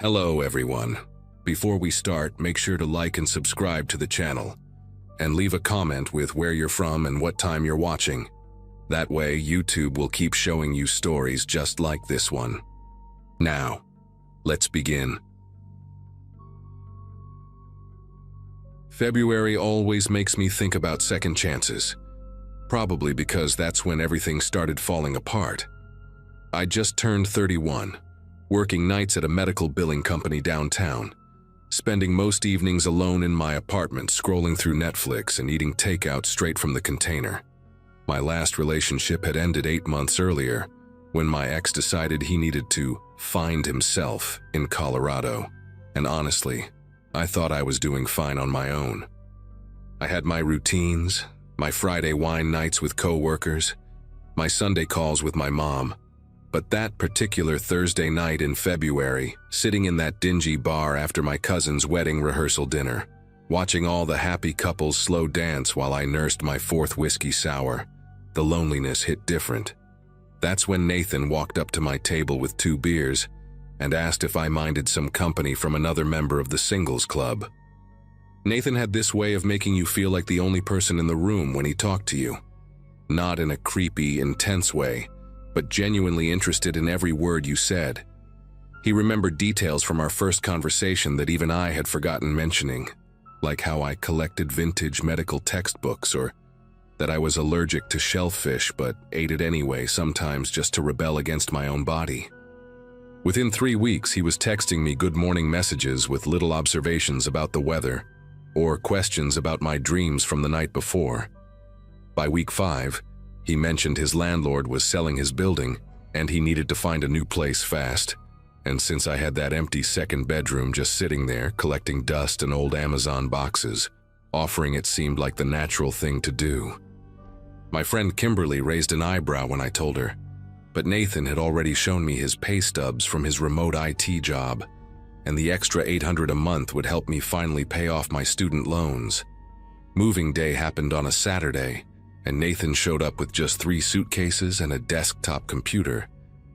Hello everyone. Before we start, make sure to like and subscribe to the channel, and leave a comment with where you're from and what time you're watching. That way, YouTube will keep showing you stories just like this one. Now, let's begin. February always makes me think about second chances, probably because that's when everything started falling apart. I just turned 31, working nights at a medical billing company downtown, spending most evenings alone in my apartment scrolling through Netflix and eating takeout straight from the container. My last relationship had ended 8 months earlier when my ex decided he needed to find himself in Colorado, and honestly, I thought I was doing fine on my own. I had my routines, my Friday wine nights with coworkers, my Sunday calls with my mom. But that particular Thursday night in February, sitting in that dingy bar after my cousin's wedding rehearsal dinner, watching all the happy couples slow dance while I nursed my 4th whiskey sour, the loneliness hit different. That's when Nathan walked up to my table with 2 beers and asked if I minded some company from another member of the singles club. Nathan had this way of making you feel like the only person in the room when he talked to you. Not in a creepy, intense way, but genuinely interested in every word you said. He remembered details from our first conversation that even I had forgotten mentioning, like how I collected vintage medical textbooks or that I was allergic to shellfish but ate it anyway, sometimes just to rebel against my own body. Within 3 weeks, he was texting me good morning messages with little observations about the weather or questions about my dreams from the night before. By week 5, he mentioned his landlord was selling his building and he needed to find a new place fast. And since I had that empty second bedroom just sitting there collecting dust and old Amazon boxes, offering it seemed like the natural thing to do. My friend Kimberly raised an eyebrow when I told her, but Nathan had already shown me his pay stubs from his remote IT job, and the extra $800 a month would help me finally pay off my student loans. Moving day happened on a Saturday, and Nathan showed up with just 3 suitcases and a desktop computer,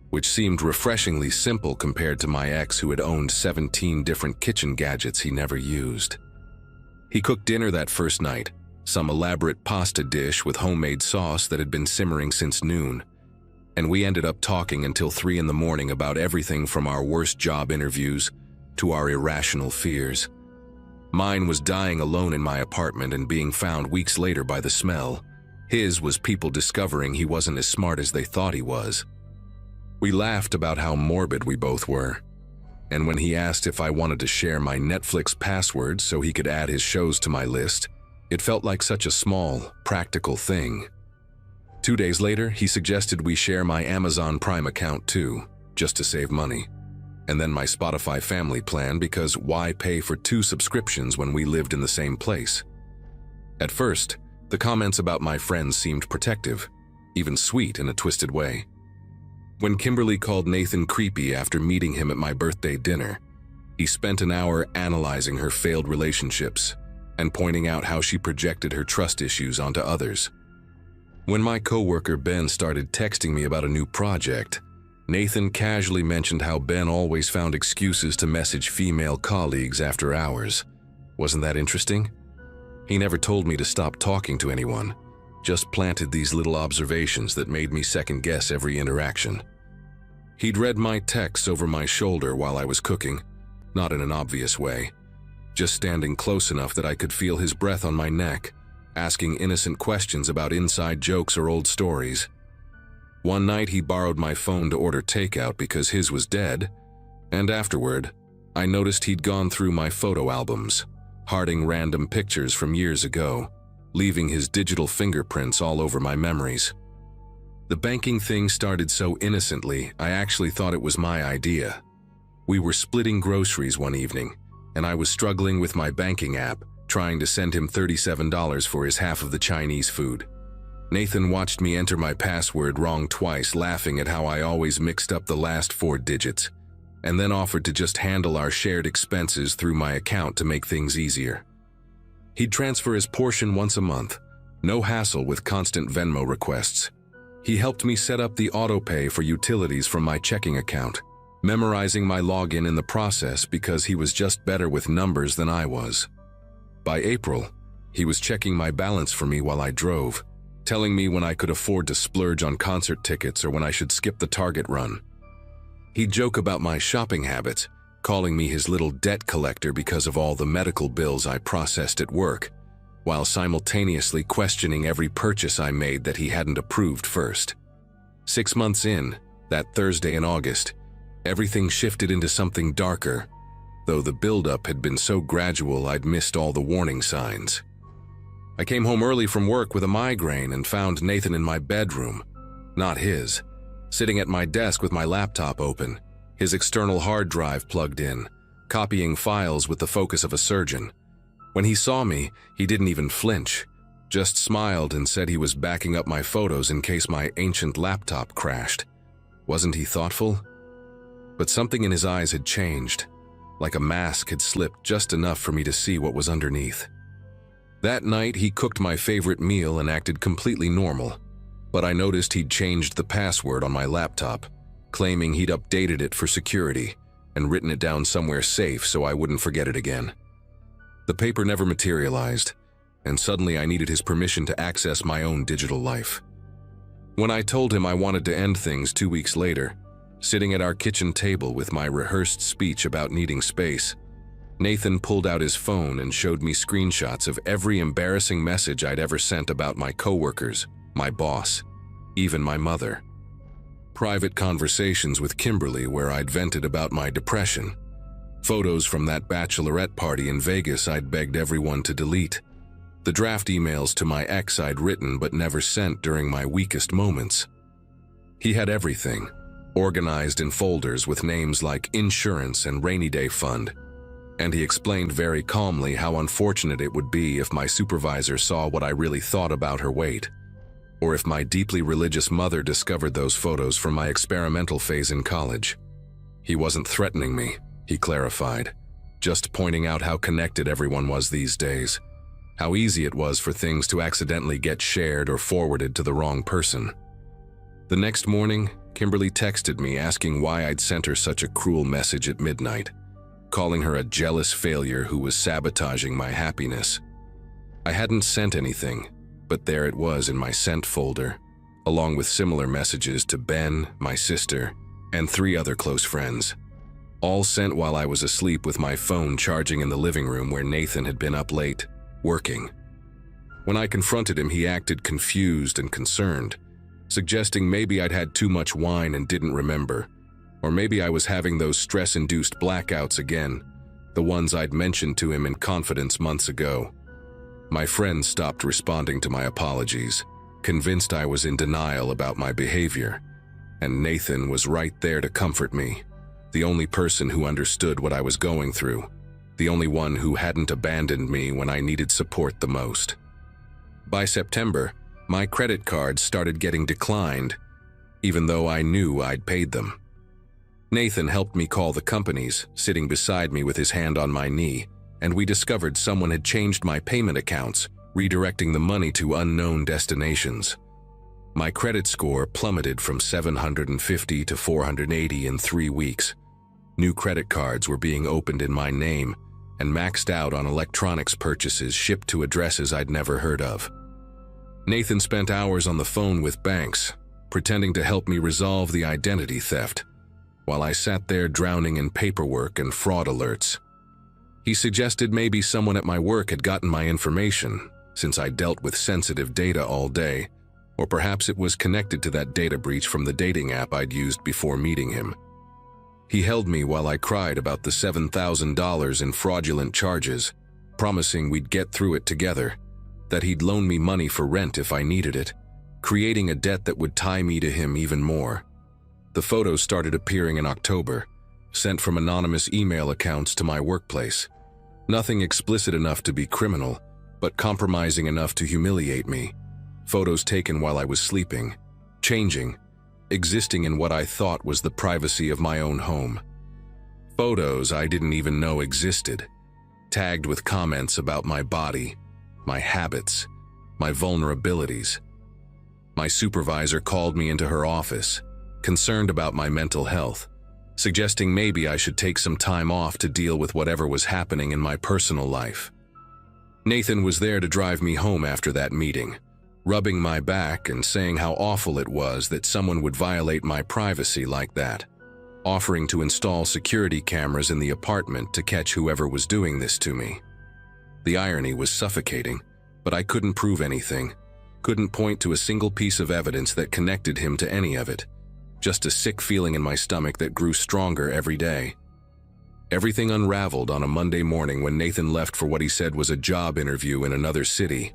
which seemed refreshingly simple compared to my ex who had owned 17 different kitchen gadgets he never used. He cooked dinner that first night, some elaborate pasta dish with homemade sauce that had been simmering since noon, and we ended up talking until 3 in the morning about everything from our worst job interviews to our irrational fears. Mine was dying alone in my apartment and being found weeks later by the smell. His was people discovering he wasn't as smart as they thought he was. We laughed about how morbid we both were, and when he asked if I wanted to share my Netflix password so he could add his shows to my list, it felt like such a small, practical thing. 2 days later, he suggested we share my Amazon Prime account too, just to save money, and then my Spotify family plan because why pay for 2 subscriptions when we lived in the same place? At first, the comments about my friends seemed protective, even sweet in a twisted way. When Kimberly called Nathan creepy after meeting him at my birthday dinner, he spent an hour analyzing her failed relationships and pointing out how she projected her trust issues onto others. When my coworker Ben started texting me about a new project, Nathan casually mentioned how Ben always found excuses to message female colleagues after hours. Wasn't that interesting? He never told me to stop talking to anyone, just planted these little observations that made me second-guess every interaction. He'd read my texts over my shoulder while I was cooking, not in an obvious way, just standing close enough that I could feel his breath on my neck, asking innocent questions about inside jokes or old stories. One night he borrowed my phone to order takeout because his was dead, and afterward, I noticed he'd gone through my photo albums, hearting random pictures from years ago, leaving his digital fingerprints all over my memories. The banking thing started so innocently, I actually thought it was my idea. We were splitting groceries one evening, and I was struggling with my banking app, trying to send him $37 for his half of the Chinese food. Nathan watched me enter my password wrong twice, laughing at how I always mixed up the last 4 digits, and then offered to just handle our shared expenses through my account to make things easier. He'd transfer his portion once a month, no hassle with constant Venmo requests. He helped me set up the auto pay for utilities from my checking account, memorizing my login in the process because he was just better with numbers than I was. By April, he was checking my balance for me while I drove, telling me when I could afford to splurge on concert tickets or when I should skip the Target run. He'd joke about my shopping habits, calling me his little debt collector because of all the medical bills I processed at work, while simultaneously questioning every purchase I made that he hadn't approved first. 6 months in, that Thursday in August, everything shifted into something darker, though the buildup had been so gradual I'd missed all the warning signs. I came home early from work with a migraine and found Nathan in my bedroom, not his, sitting at my desk with my laptop open, his external hard drive plugged in, copying files with the focus of a surgeon. When he saw me, he didn't even flinch, just smiled and said he was backing up my photos in case my ancient laptop crashed. Wasn't he thoughtful? But something in his eyes had changed, like a mask had slipped just enough for me to see what was underneath. That night, he cooked my favorite meal and acted completely normal, but I noticed he'd changed the password on my laptop, claiming he'd updated it for security and written it down somewhere safe so I wouldn't forget it again. The paper never materialized, and suddenly I needed his permission to access my own digital life. When I told him I wanted to end things 2 weeks later, sitting at our kitchen table with my rehearsed speech about needing space, Nathan pulled out his phone and showed me screenshots of every embarrassing message I'd ever sent about my coworkers, my boss, even my mother. Private conversations with Kimberly where I'd vented about my depression. Photos from that bachelorette party in Vegas I'd begged everyone to delete. The draft emails to my ex I'd written but never sent during my weakest moments. He had everything, organized in folders with names like insurance and rainy day fund, and he explained very calmly how unfortunate it would be if my supervisor saw what I really thought about her weight, or if my deeply religious mother discovered those photos from my experimental phase in college. He wasn't threatening me, he clarified, just pointing out how connected everyone was these days, how easy it was for things to accidentally get shared or forwarded to the wrong person. The next morning, Kimberly texted me asking why I'd sent her such a cruel message at midnight, calling her a jealous failure who was sabotaging my happiness. I hadn't sent anything, but there it was in my sent folder, along with similar messages to Ben, my sister, and 3 other close friends, all sent while I was asleep with my phone charging in the living room where Nathan had been up late, working. When I confronted him, he acted confused and concerned, suggesting maybe I'd had too much wine and didn't remember, or maybe I was having those stress-induced blackouts again, the ones I'd mentioned to him in confidence months ago. My friends stopped responding to my apologies, convinced I was in denial about my behavior, and Nathan was right there to comfort me, the only person who understood what I was going through, the only one who hadn't abandoned me when I needed support the most. By September, my credit cards started getting declined, even though I knew I'd paid them. Nathan helped me call the companies, sitting beside me with his hand on my knee, and we discovered someone had changed my payment accounts, redirecting the money to unknown destinations. My credit score plummeted from 750 to 480 in 3 weeks. New credit cards were being opened in my name and maxed out on electronics purchases shipped to addresses I'd never heard of. Nathan spent hours on the phone with banks, pretending to help me resolve the identity theft, while I sat there drowning in paperwork and fraud alerts. He suggested maybe someone at my work had gotten my information, since I dealt with sensitive data all day, or perhaps it was connected to that data breach from the dating app I'd used before meeting him. He held me while I cried about the $7,000 in fraudulent charges, promising we'd get through it together, that he'd loan me money for rent if I needed it, creating a debt that would tie me to him even more. The photos started appearing in October, sent from anonymous email accounts to my workplace. Nothing explicit enough to be criminal, but compromising enough to humiliate me. Photos taken while I was sleeping, changing, existing in what I thought was the privacy of my own home. Photos I didn't even know existed, tagged with comments about my body, my habits, my vulnerabilities. My supervisor called me into her office, concerned about my mental health, suggesting maybe I should take some time off to deal with whatever was happening in my personal life. Nathan was there to drive me home after that meeting, rubbing my back and saying how awful it was that someone would violate my privacy like that, offering to install security cameras in the apartment to catch whoever was doing this to me. The irony was suffocating, but I couldn't prove anything, couldn't point to a single piece of evidence that connected him to any of it, just a sick feeling in my stomach that grew stronger every day. Everything unraveled on a Monday morning when Nathan left for what he said was a job interview in another city.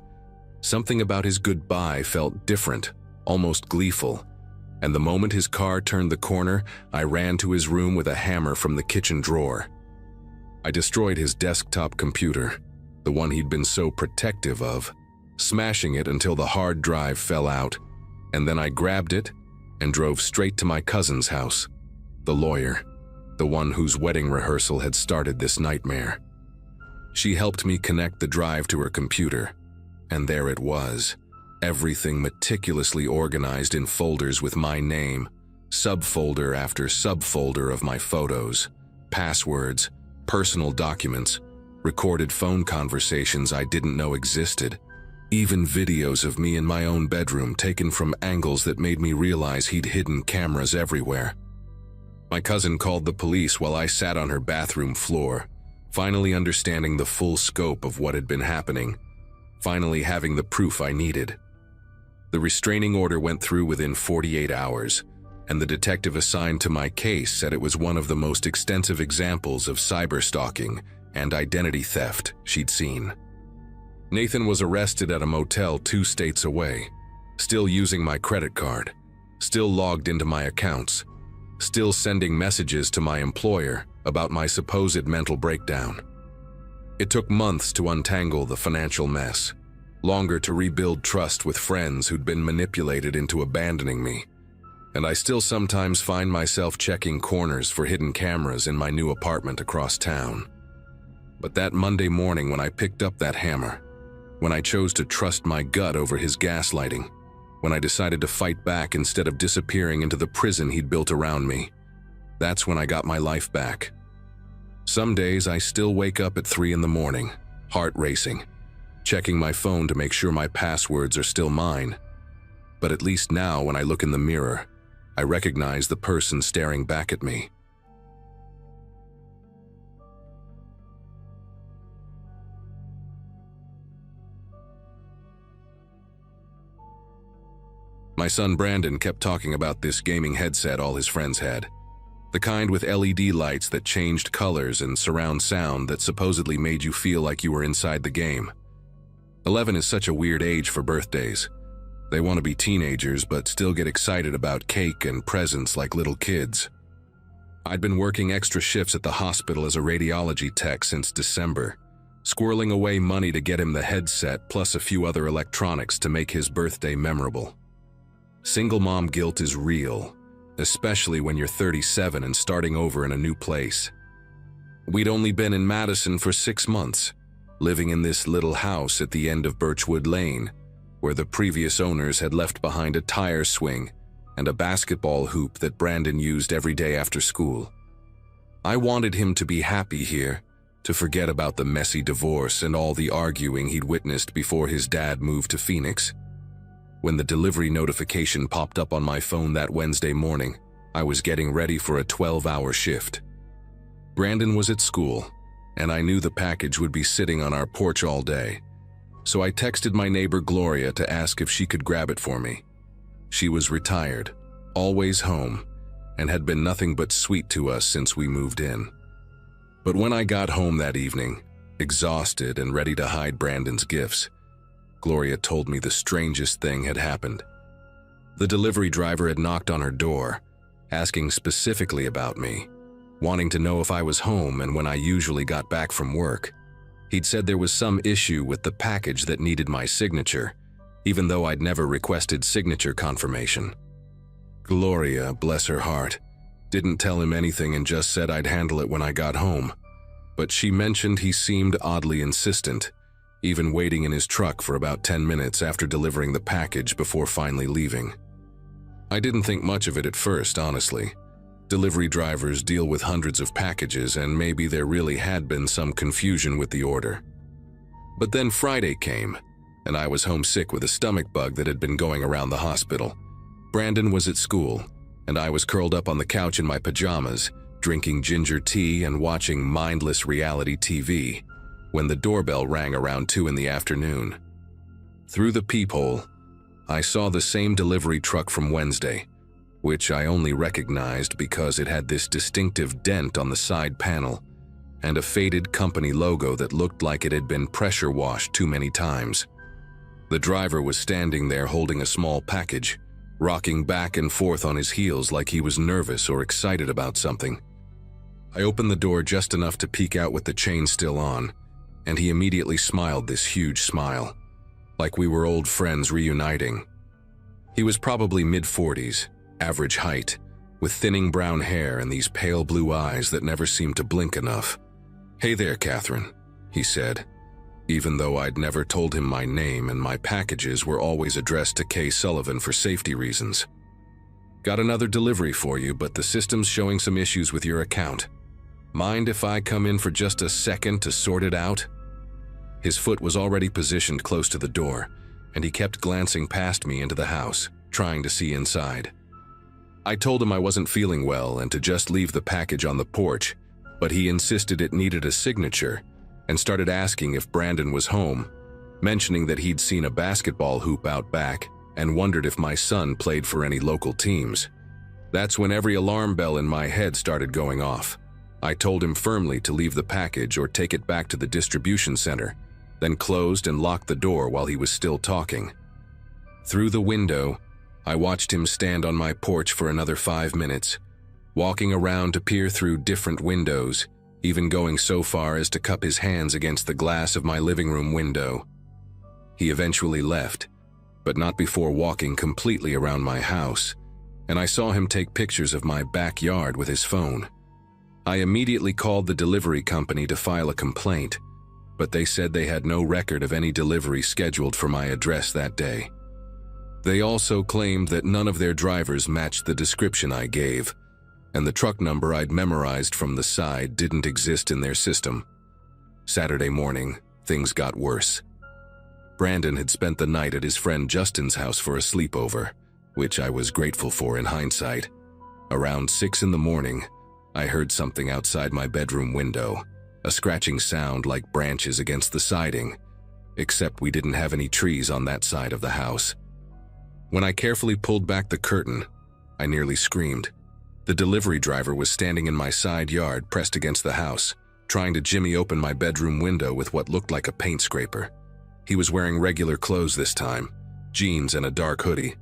Something about his goodbye felt different, almost gleeful, and the moment his car turned the corner, I ran to his room with a hammer from the kitchen drawer. I destroyed his desktop computer, the one he'd been so protective of, smashing it until the hard drive fell out, and then I grabbed it and drove straight to my cousin's house, the lawyer, the one whose wedding rehearsal had started this nightmare. She helped me connect the drive to her computer, and there it was, everything meticulously organized in folders with my name, subfolder after subfolder of my photos, passwords, personal documents, recorded phone conversations I didn't know existed, even videos of me in my own bedroom taken from angles that made me realize he'd hidden cameras everywhere. My cousin called the police while I sat on her bathroom floor, finally understanding the full scope of what had been happening, finally having the proof I needed. The restraining order went through within 48 hours, and the detective assigned to my case said it was one of the most extensive examples of cyberstalking and identity theft she'd seen. Nathan was arrested at a motel 2 states away, still using my credit card, still logged into my accounts, still sending messages to my employer about my supposed mental breakdown. It took months to untangle the financial mess, longer to rebuild trust with friends who'd been manipulated into abandoning me, and I still sometimes find myself checking corners for hidden cameras in my new apartment across town. But that Monday morning when I picked up that hammer, when I chose to trust my gut over his gaslighting, when I decided to fight back instead of disappearing into the prison he'd built around me, that's when I got my life back. Some days I still wake up at 3 in the morning, heart racing, checking my phone to make sure my passwords are still mine. But at least now when I look in the mirror, I recognize the person staring back at me. My son Brandon kept talking about this gaming headset all his friends had. The kind with LED lights that changed colors and surround sound that supposedly made you feel like you were inside the game. 11 is such a weird age for birthdays. They want to be teenagers but still get excited about cake and presents like little kids. I'd been working extra shifts at the hospital as a radiology tech since December, squirreling away money to get him the headset plus a few other electronics to make his birthday memorable. Single mom guilt is real, especially when you're 37 and starting over in a new place. We'd only been in Madison for 6 months, living in this little house at the end of Birchwood Lane, where the previous owners had left behind a tire swing and a basketball hoop that Brandon used every day after school. I wanted him to be happy here, to forget about the messy divorce and all the arguing he'd witnessed before his dad moved to Phoenix. When the delivery notification popped up on my phone that Wednesday morning, I was getting ready for a 12-hour shift. Brandon was at school, and I knew the package would be sitting on our porch all day, so I texted my neighbor Gloria to ask if she could grab it for me. She was retired, always home, and had been nothing but sweet to us since we moved in. But when I got home that evening, exhausted and ready to hide Brandon's gifts, Gloria told me the strangest thing had happened. The delivery driver had knocked on her door, asking specifically about me, wanting to know if I was home and when I usually got back from work. He'd said there was some issue with the package that needed my signature, even though I'd never requested signature confirmation. Gloria, bless her heart, didn't tell him anything and just said I'd handle it when I got home, but she mentioned he seemed oddly insistent, even waiting in his truck for about 10 minutes after delivering the package before finally leaving. I didn't think much of it at first, honestly. Delivery drivers deal with hundreds of packages, and maybe there really had been some confusion with the order. But then Friday came, and I was homesick with a stomach bug that had been going around the hospital. Brandon was at school, and I was curled up on the couch in my pajamas, drinking ginger tea and watching mindless reality TV, when the doorbell rang around 2 in the afternoon. Through the peephole, I saw the same delivery truck from Wednesday, which I only recognized because it had this distinctive dent on the side panel and a faded company logo that looked like it had been pressure washed too many times. The driver was standing there holding a small package, rocking back and forth on his heels like he was nervous or excited about something. I opened the door just enough to peek out with the chain still on, and he immediately smiled this huge smile, like we were old friends reuniting. He was probably mid-40s, average height, with thinning brown hair and these pale blue eyes that never seemed to blink enough. "Hey there, Catherine," he said, even though I'd never told him my name and my packages were always addressed to K. Sullivan for safety reasons. "Got another delivery for you, but the system's showing some issues with your account. Mind if I come in for just a second to sort it out?" His foot was already positioned close to the door, and he kept glancing past me into the house, trying to see inside. I told him I wasn't feeling well and to just leave the package on the porch, but he insisted it needed a signature and started asking if Brandon was home, mentioning that he'd seen a basketball hoop out back and wondered if my son played for any local teams. That's when every alarm bell in my head started going off. I told him firmly to leave the package or take it back to the distribution center, then closed and locked the door while he was still talking. Through the window, I watched him stand on my porch for another 5 minutes, walking around to peer through different windows, even going so far as to cup his hands against the glass of my living room window. He eventually left, but not before walking completely around my house, and I saw him take pictures of my backyard with his phone. I immediately called the delivery company to file a complaint, but they said they had no record of any delivery scheduled for my address that day. They also claimed that none of their drivers matched the description I gave, and the truck number I'd memorized from the side didn't exist in their system. Saturday morning, things got worse. Brandon had spent the night at his friend Justin's house for a sleepover, which I was grateful for in hindsight. Around 6 in the morning, I heard something outside my bedroom window, a scratching sound like branches against the siding, except we didn't have any trees on that side of the house. When I carefully pulled back the curtain, I nearly screamed. The delivery driver was standing in my side yard pressed against the house, trying to jimmy open my bedroom window with what looked like a paint scraper. He was wearing regular clothes this time, jeans and a dark hoodie,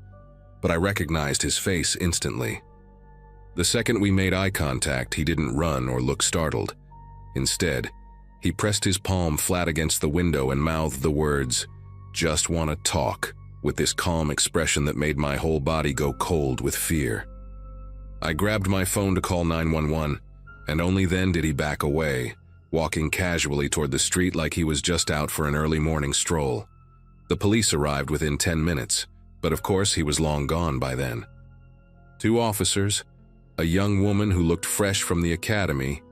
but I recognized his face instantly. The second we made eye contact, he didn't run or look startled. Instead, he pressed his palm flat against the window and mouthed the words, "Just wanna talk," with this calm expression that made my whole body go cold with fear. I grabbed my phone to call 911, and only then did he back away, walking casually toward the street like he was just out for an early morning stroll. The police arrived within 10 minutes, but of course he was long gone by then. 2 officers, a young woman who looked fresh from the academy,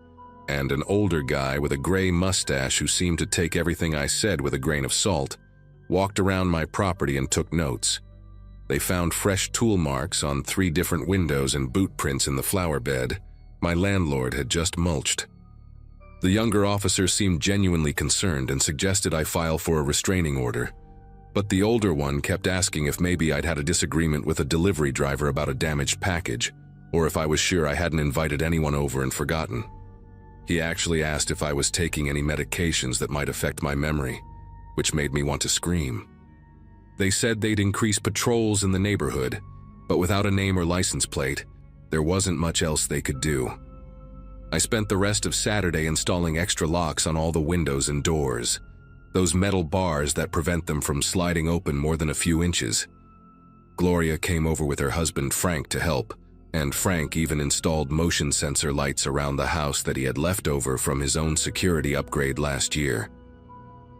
and an older guy with a gray mustache who seemed to take everything I said with a grain of salt, walked around my property and took notes. They found fresh tool marks on 3 different windows and boot prints in the flower bed my landlord had just mulched. The younger officer seemed genuinely concerned and suggested I file for a restraining order, but the older one kept asking if maybe I'd had a disagreement with a delivery driver about a damaged package, or if I was sure I hadn't invited anyone over and forgotten. He actually asked if I was taking any medications that might affect my memory, which made me want to scream. They said they'd increase patrols in the neighborhood, but without a name or license plate, there wasn't much else they could do. I spent the rest of Saturday installing extra locks on all the windows and doors, those metal bars that prevent them from sliding open more than a few inches. Gloria came over with her husband Frank to help, and Frank even installed motion sensor lights around the house that he had left over from his own security upgrade last year.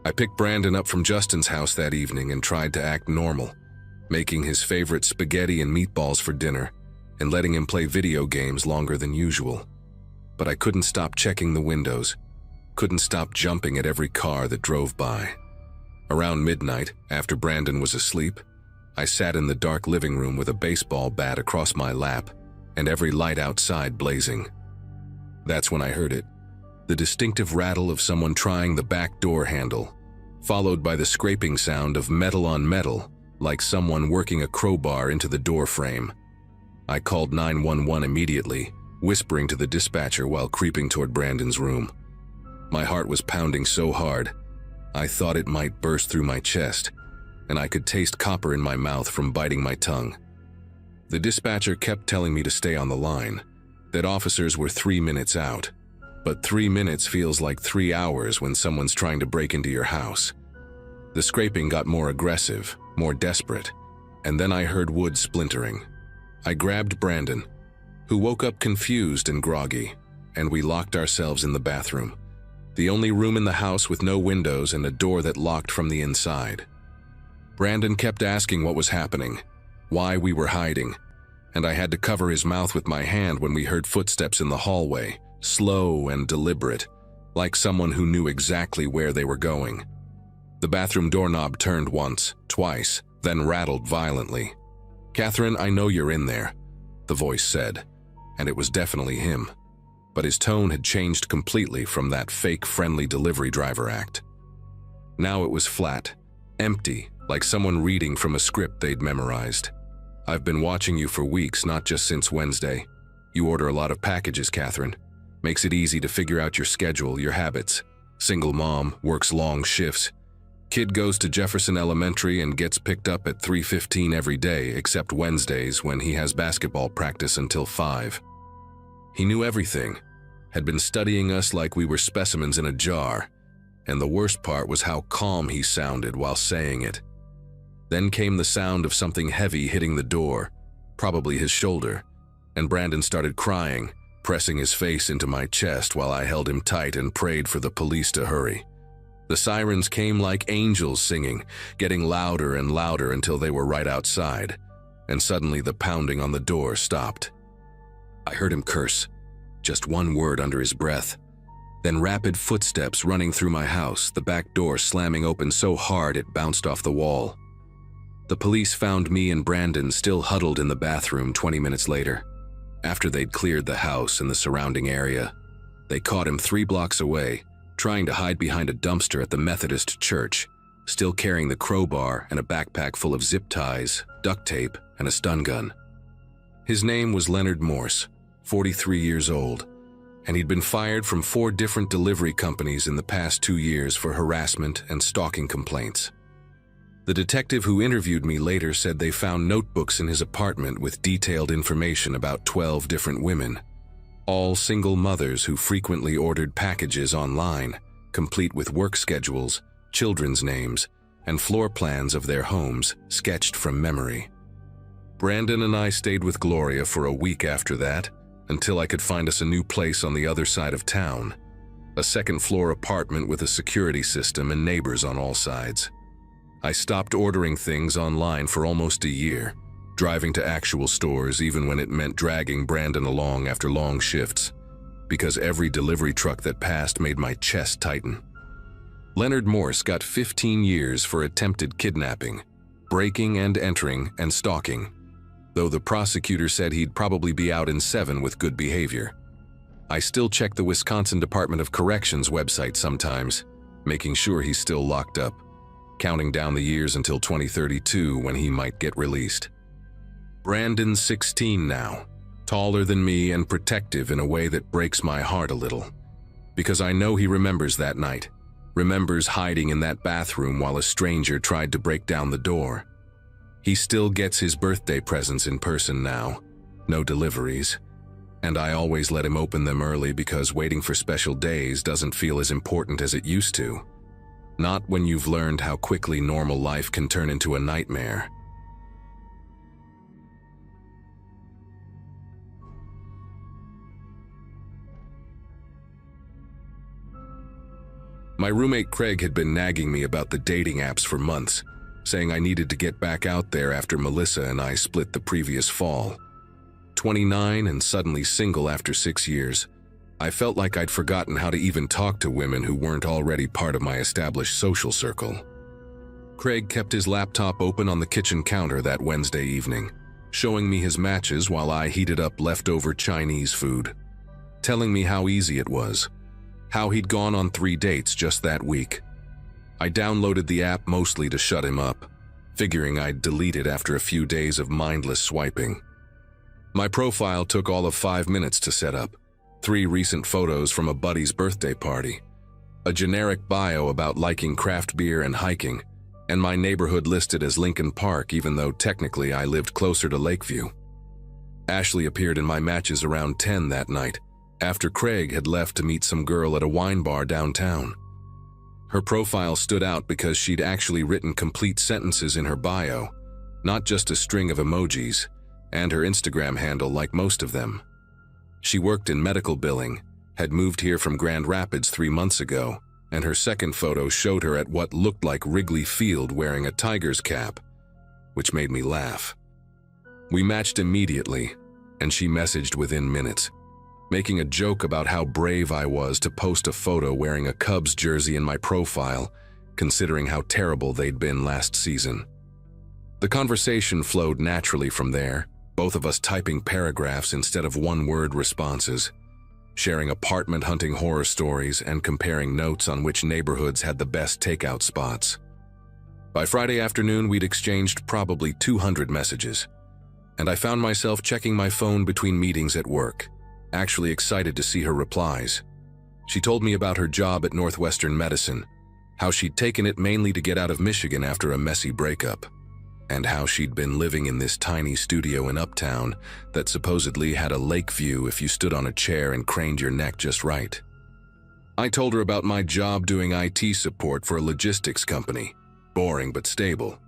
I picked Brandon up from Justin's house that evening and tried to act normal, making his favorite spaghetti and meatballs for dinner, and letting him play video games longer than usual. But I couldn't stop checking the windows, couldn't stop jumping at every car that drove by. Around midnight, after Brandon was asleep, I sat in the dark living room with a baseball bat across my lap and every light outside blazing. That's when I heard it, the distinctive rattle of someone trying the back door handle, followed by the scraping sound of metal on metal, like someone working a crowbar into the door frame. I called 911 immediately, whispering to the dispatcher while creeping toward Brandon's room. My heart was pounding so hard, I thought it might burst through my chest, and I could taste copper in my mouth from biting my tongue. The dispatcher kept telling me to stay on the line, that officers were 3 minutes out. But 3 minutes feels like 3 hours when someone's trying to break into your house. The scraping got more aggressive, more desperate, and then I heard wood splintering. I grabbed Brandon, who woke up confused and groggy, and we locked ourselves in the bathroom, the only room in the house with no windows and a door that locked from the inside. Brandon kept asking what was happening, why we were hiding, and I had to cover his mouth with my hand when we heard footsteps in the hallway, slow and deliberate, like someone who knew exactly where they were going. The bathroom doorknob turned once, twice, then rattled violently. "Catherine, I know you're in there," the voice said, and it was definitely him. But his tone had changed completely from that fake friendly delivery driver act. Now it was flat, empty, like someone reading from a script they'd memorized. "I've been watching you for weeks, not just since Wednesday. You order a lot of packages, Catherine. Makes it easy to figure out your schedule, your habits. Single mom, works long shifts. Kid goes to Jefferson Elementary and gets picked up at 3:15 every day, except Wednesdays when he has basketball practice until 5. He knew everything, had been studying us like we were specimens in a jar, and the worst part was how calm he sounded while saying it. Then came the sound of something heavy hitting the door, probably his shoulder, and Brandon started crying, pressing his face into my chest while I held him tight and prayed for the police to hurry. The sirens came like angels singing, getting louder and louder until they were right outside, and suddenly the pounding on the door stopped. I heard him curse, just one word under his breath, then rapid footsteps running through my house, the back door slamming open so hard it bounced off the wall. The police found me and Brandon still huddled in the bathroom 20 minutes later. After they'd cleared the house and the surrounding area, they caught him 3 blocks away, trying to hide behind a dumpster at the Methodist church, still carrying the crowbar and a backpack full of zip ties, duct tape, and a stun gun. His name was Leonard Morse, 43 years old, and he'd been fired from 4 different delivery companies in the past 2 years for harassment and stalking complaints. The detective who interviewed me later said they found notebooks in his apartment with detailed information about 12 different women, all single mothers who frequently ordered packages online, complete with work schedules, children's names, and floor plans of their homes sketched from memory. Brandon and I stayed with Gloria for a week after that, until I could find us a new place on the other side of town, a second-floor apartment with a security system and neighbors on all sides. I stopped ordering things online for almost a year, driving to actual stores even when it meant dragging Brandon along after long shifts, because every delivery truck that passed made my chest tighten. Leonard Morse got 15 years for attempted kidnapping, breaking and entering, and stalking, though the prosecutor said he'd probably be out in 7 with good behavior. I still check the Wisconsin Department of Corrections website sometimes, making sure he's still locked up, counting down the years until 2032 when he might get released. Brandon's 16 now, taller than me and protective in a way that breaks my heart a little, because I know he remembers that night, remembers hiding in that bathroom while a stranger tried to break down the door. He still gets his birthday presents in person now, no deliveries, and I always let him open them early because waiting for special days doesn't feel as important as it used to. Not when you've learned how quickly normal life can turn into a nightmare. My roommate Craig had been nagging me about the dating apps for months, saying I needed to get back out there after Melissa and I split the previous fall. 29 and suddenly single after 6 years, I felt like I'd forgotten how to even talk to women who weren't already part of my established social circle. Craig kept his laptop open on the kitchen counter that Wednesday evening, showing me his matches while I heated up leftover Chinese food, telling me how easy it was, how he'd gone on 3 dates just that week. I downloaded the app mostly to shut him up, figuring I'd delete it after a few days of mindless swiping. My profile took all of 5 minutes to set up, 3 recent photos from a buddy's birthday party, a generic bio about liking craft beer and hiking, and my neighborhood listed as Lincoln Park even though technically I lived closer to Lakeview. Ashley appeared in my matches around 10 that night, after Craig had left to meet some girl at a wine bar downtown. Her profile stood out because she'd actually written complete sentences in her bio, not just a string of emojis, and her Instagram handle like most of them. She worked in medical billing, had moved here from Grand Rapids 3 months ago, and her second photo showed her at what looked like Wrigley Field wearing a Tiger's cap, which made me laugh. We matched immediately, and she messaged within minutes, making a joke about how brave I was to post a photo wearing a Cubs jersey in my profile, considering how terrible they'd been last season. The conversation flowed naturally from there, both of us typing paragraphs instead of one-word responses, sharing apartment hunting horror stories and comparing notes on which neighborhoods had the best takeout spots. By Friday afternoon, we'd exchanged probably 200 messages, and I found myself checking my phone between meetings at work, actually excited to see her replies. She told me about her job at Northwestern Medicine, how she'd taken it mainly to get out of Michigan after a messy breakup, and how she'd been living in this tiny studio in Uptown that supposedly had a lake view if you stood on a chair and craned your neck just right. I told her about my job doing IT support for a logistics company, boring but stable,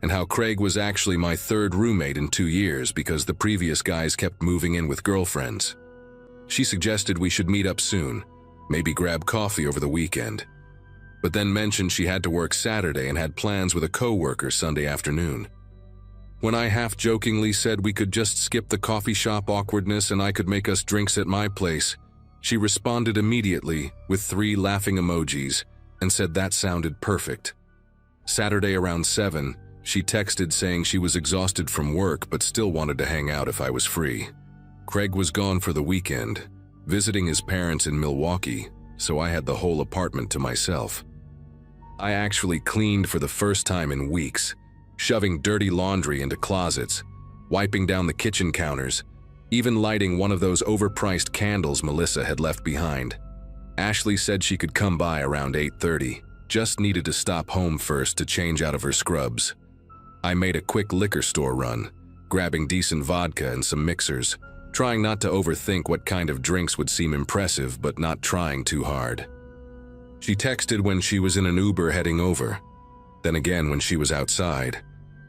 and how Craig was actually my 3rd roommate in 2 years because the previous guys kept moving in with girlfriends. She suggested we should meet up soon, maybe grab coffee over the weekend, but then mentioned she had to work Saturday and had plans with a coworker Sunday afternoon. When I half-jokingly said we could just skip the coffee shop awkwardness and I could make us drinks at my place, she responded immediately with 3 laughing emojis and said that sounded perfect. Saturday around 7, she texted saying she was exhausted from work but still wanted to hang out if I was free. Craig was gone for the weekend, visiting his parents in Milwaukee, so I had the whole apartment to myself. I actually cleaned for the first time in weeks, shoving dirty laundry into closets, wiping down the kitchen counters, even lighting one of those overpriced candles Melissa had left behind. Ashley said she could come by around 8:30, just needed to stop home first to change out of her scrubs. I made a quick liquor store run, grabbing decent vodka and some mixers, trying not to overthink what kind of drinks would seem impressive but not trying too hard. She texted when she was in an Uber heading over, then again when she was outside,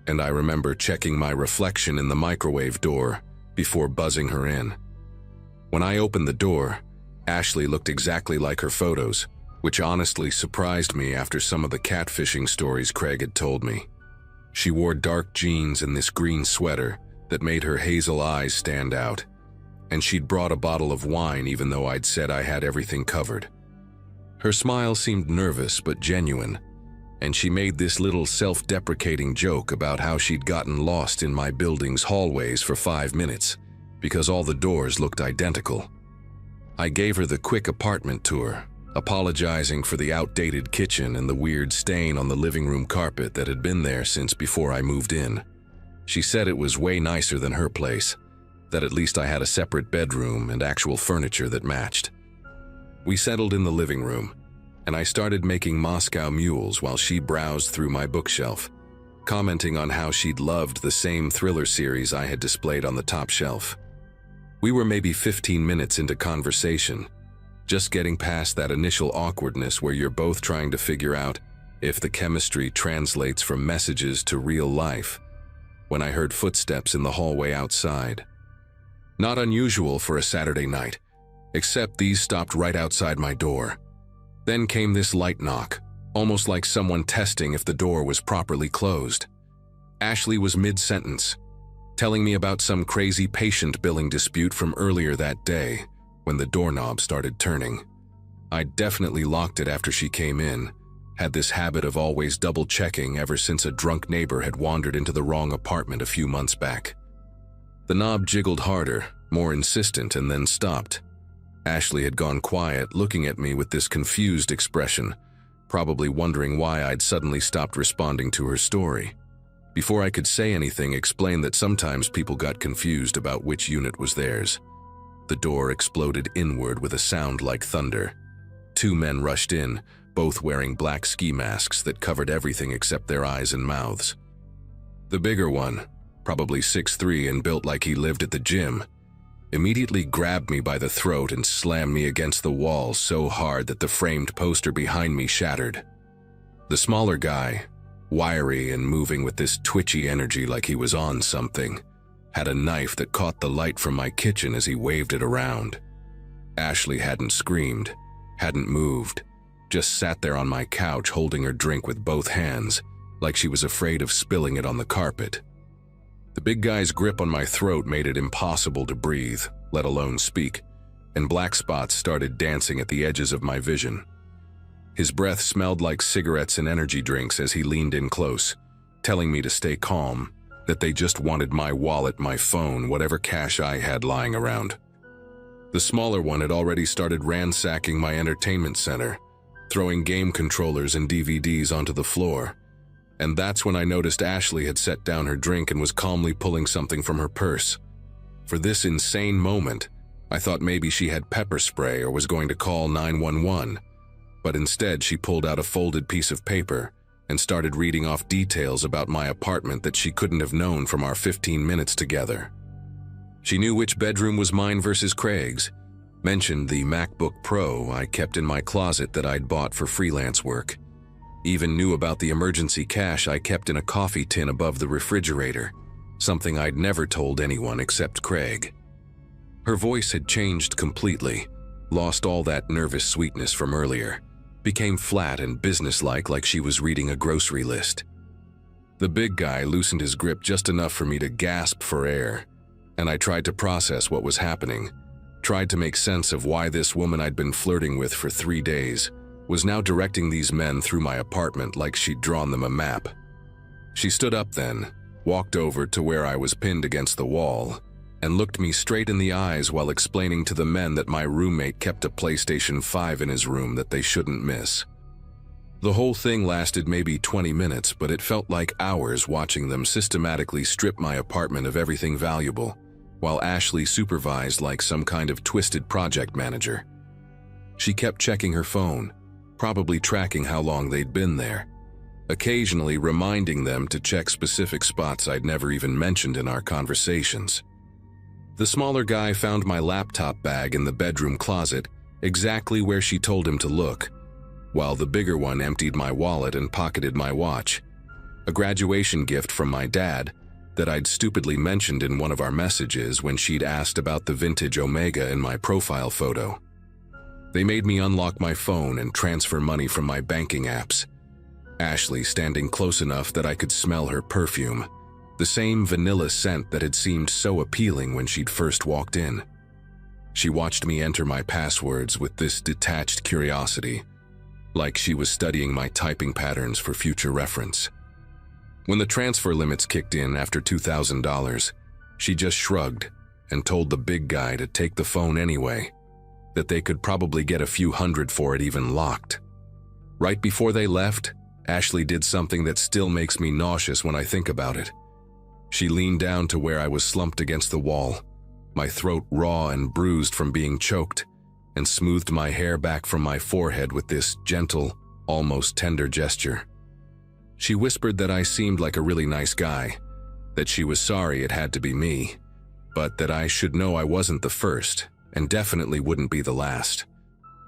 and I remember checking my reflection in the microwave door before buzzing her in. When I opened the door, Ashley looked exactly like her photos, which honestly surprised me after some of the catfishing stories Craig had told me. She wore dark jeans and this green sweater that made her hazel eyes stand out, and she'd brought a bottle of wine even though I'd said I had everything covered. Her smile seemed nervous but genuine, and she made this little self-deprecating joke about how she'd gotten lost in my building's hallways for 5 minutes because all the doors looked identical. I gave her the quick apartment tour, apologizing for the outdated kitchen and the weird stain on the living room carpet that had been there since before I moved in. She said it was way nicer than her place, that at least I had a separate bedroom and actual furniture that matched. We settled in the living room, and I started making Moscow mules while she browsed through my bookshelf, commenting on how she'd loved the same thriller series I had displayed on the top shelf. We were maybe 15 minutes into conversation, just getting past that initial awkwardness where you're both trying to figure out if the chemistry translates from messages to real life, when I heard footsteps in the hallway outside. Not unusual for a Saturday night, except these stopped right outside my door. Then came this light knock, almost like someone testing if the door was properly closed. Ashley was mid-sentence, telling me about some crazy patient billing dispute from earlier that day when the doorknob started turning. I definitely locked it after she came in, had this habit of always double-checking ever since a drunk neighbor had wandered into the wrong apartment a few months back. The knob jiggled harder, more insistent, and then stopped. Ashley had gone quiet, looking at me with this confused expression, probably wondering why I'd suddenly stopped responding to her story. Before I could say anything, explained that sometimes people got confused about which unit was theirs. The door exploded inward with a sound like thunder. 2 men rushed in, both wearing black ski masks that covered everything except their eyes and mouths. The bigger one, probably 6'3" and built like he lived at the gym, immediately grabbed me by the throat and slammed me against the wall so hard that the framed poster behind me shattered. The smaller guy, wiry and moving with this twitchy energy like he was on something, had a knife that caught the light from my kitchen as he waved it around. Ashley hadn't screamed, hadn't moved, just sat there on my couch holding her drink with both hands, like she was afraid of spilling it on the carpet. The big guy's grip on my throat made it impossible to breathe, let alone speak, and black spots started dancing at the edges of my vision. His breath smelled like cigarettes and energy drinks as he leaned in close, telling me to stay calm, that they just wanted my wallet, my phone, whatever cash I had lying around. The smaller one had already started ransacking my entertainment center, throwing game controllers and DVDs onto the floor. And that's when I noticed Ashley had set down her drink and was calmly pulling something from her purse. For this insane moment, I thought maybe she had pepper spray or was going to call 911, but instead she pulled out a folded piece of paper and started reading off details about my apartment that she couldn't have known from our 15 minutes together. She knew which bedroom was mine versus Craig's, mentioned the MacBook Pro I kept in my closet that I'd bought for freelance work, even knew about the emergency cash I kept in a coffee tin above the refrigerator, something I'd never told anyone except Craig. Her voice had changed completely, lost all that nervous sweetness from earlier, became flat and businesslike like she was reading a grocery list. The big guy loosened his grip just enough for me to gasp for air, and I tried to process what was happening, tried to make sense of why this woman I'd been flirting with for 3 days was now directing these men through my apartment like she'd drawn them a map. She stood up then, walked over to where I was pinned against the wall, and looked me straight in the eyes while explaining to the men that my roommate kept a PlayStation 5 in his room that they shouldn't miss. The whole thing lasted maybe 20 minutes, but it felt like hours watching them systematically strip my apartment of everything valuable, while Ashley supervised like some kind of twisted project manager. She kept checking her phone, probably tracking how long they'd been there, occasionally reminding them to check specific spots I'd never even mentioned in our conversations. The smaller guy found my laptop bag in the bedroom closet, exactly where she told him to look, while the bigger one emptied my wallet and pocketed my watch, a graduation gift from my dad that I'd stupidly mentioned in one of our messages when she'd asked about the vintage Omega in my profile photo. They made me unlock my phone and transfer money from my banking apps, Ashley standing close enough that I could smell her perfume, the same vanilla scent that had seemed so appealing when she'd first walked in. She watched me enter my passwords with this detached curiosity, like she was studying my typing patterns for future reference. When the transfer limits kicked in after $2,000, she just shrugged and told the big guy to take the phone anyway, that they could probably get a few hundred for it even locked. Right before they left, Ashley did something that still makes me nauseous when I think about it. She leaned down to where I was slumped against the wall, my throat raw and bruised from being choked, and smoothed my hair back from my forehead with this gentle, almost tender gesture. She whispered that I seemed like a really nice guy, that she was sorry it had to be me, but that I should know I wasn't the first, and definitely wouldn't be the last.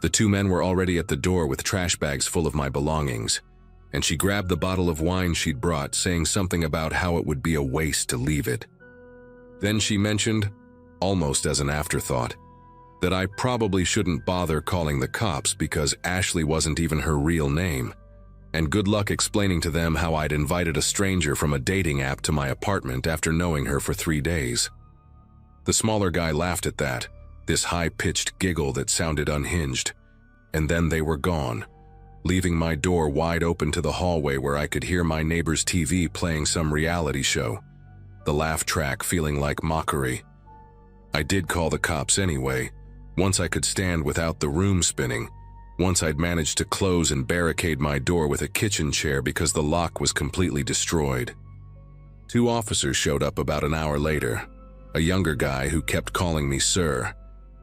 The 2 men were already at the door with trash bags full of my belongings, and she grabbed the bottle of wine she'd brought, saying something about how it would be a waste to leave it. Then she mentioned, almost as an afterthought, that I probably shouldn't bother calling the cops because Ashley wasn't even her real name, And good luck explaining to them how I'd invited a stranger from a dating app to my apartment after knowing her for 3 days. The smaller guy laughed at that, this high-pitched giggle that sounded unhinged, and then they were gone, leaving my door wide open to the hallway where I could hear my neighbor's TV playing some reality show, the laugh track feeling like mockery. I did call the cops anyway, once I could stand without the room spinning, once I'd managed to close and barricade my door with a kitchen chair because the lock was completely destroyed. 2 officers showed up about an hour later, a younger guy who kept calling me sir,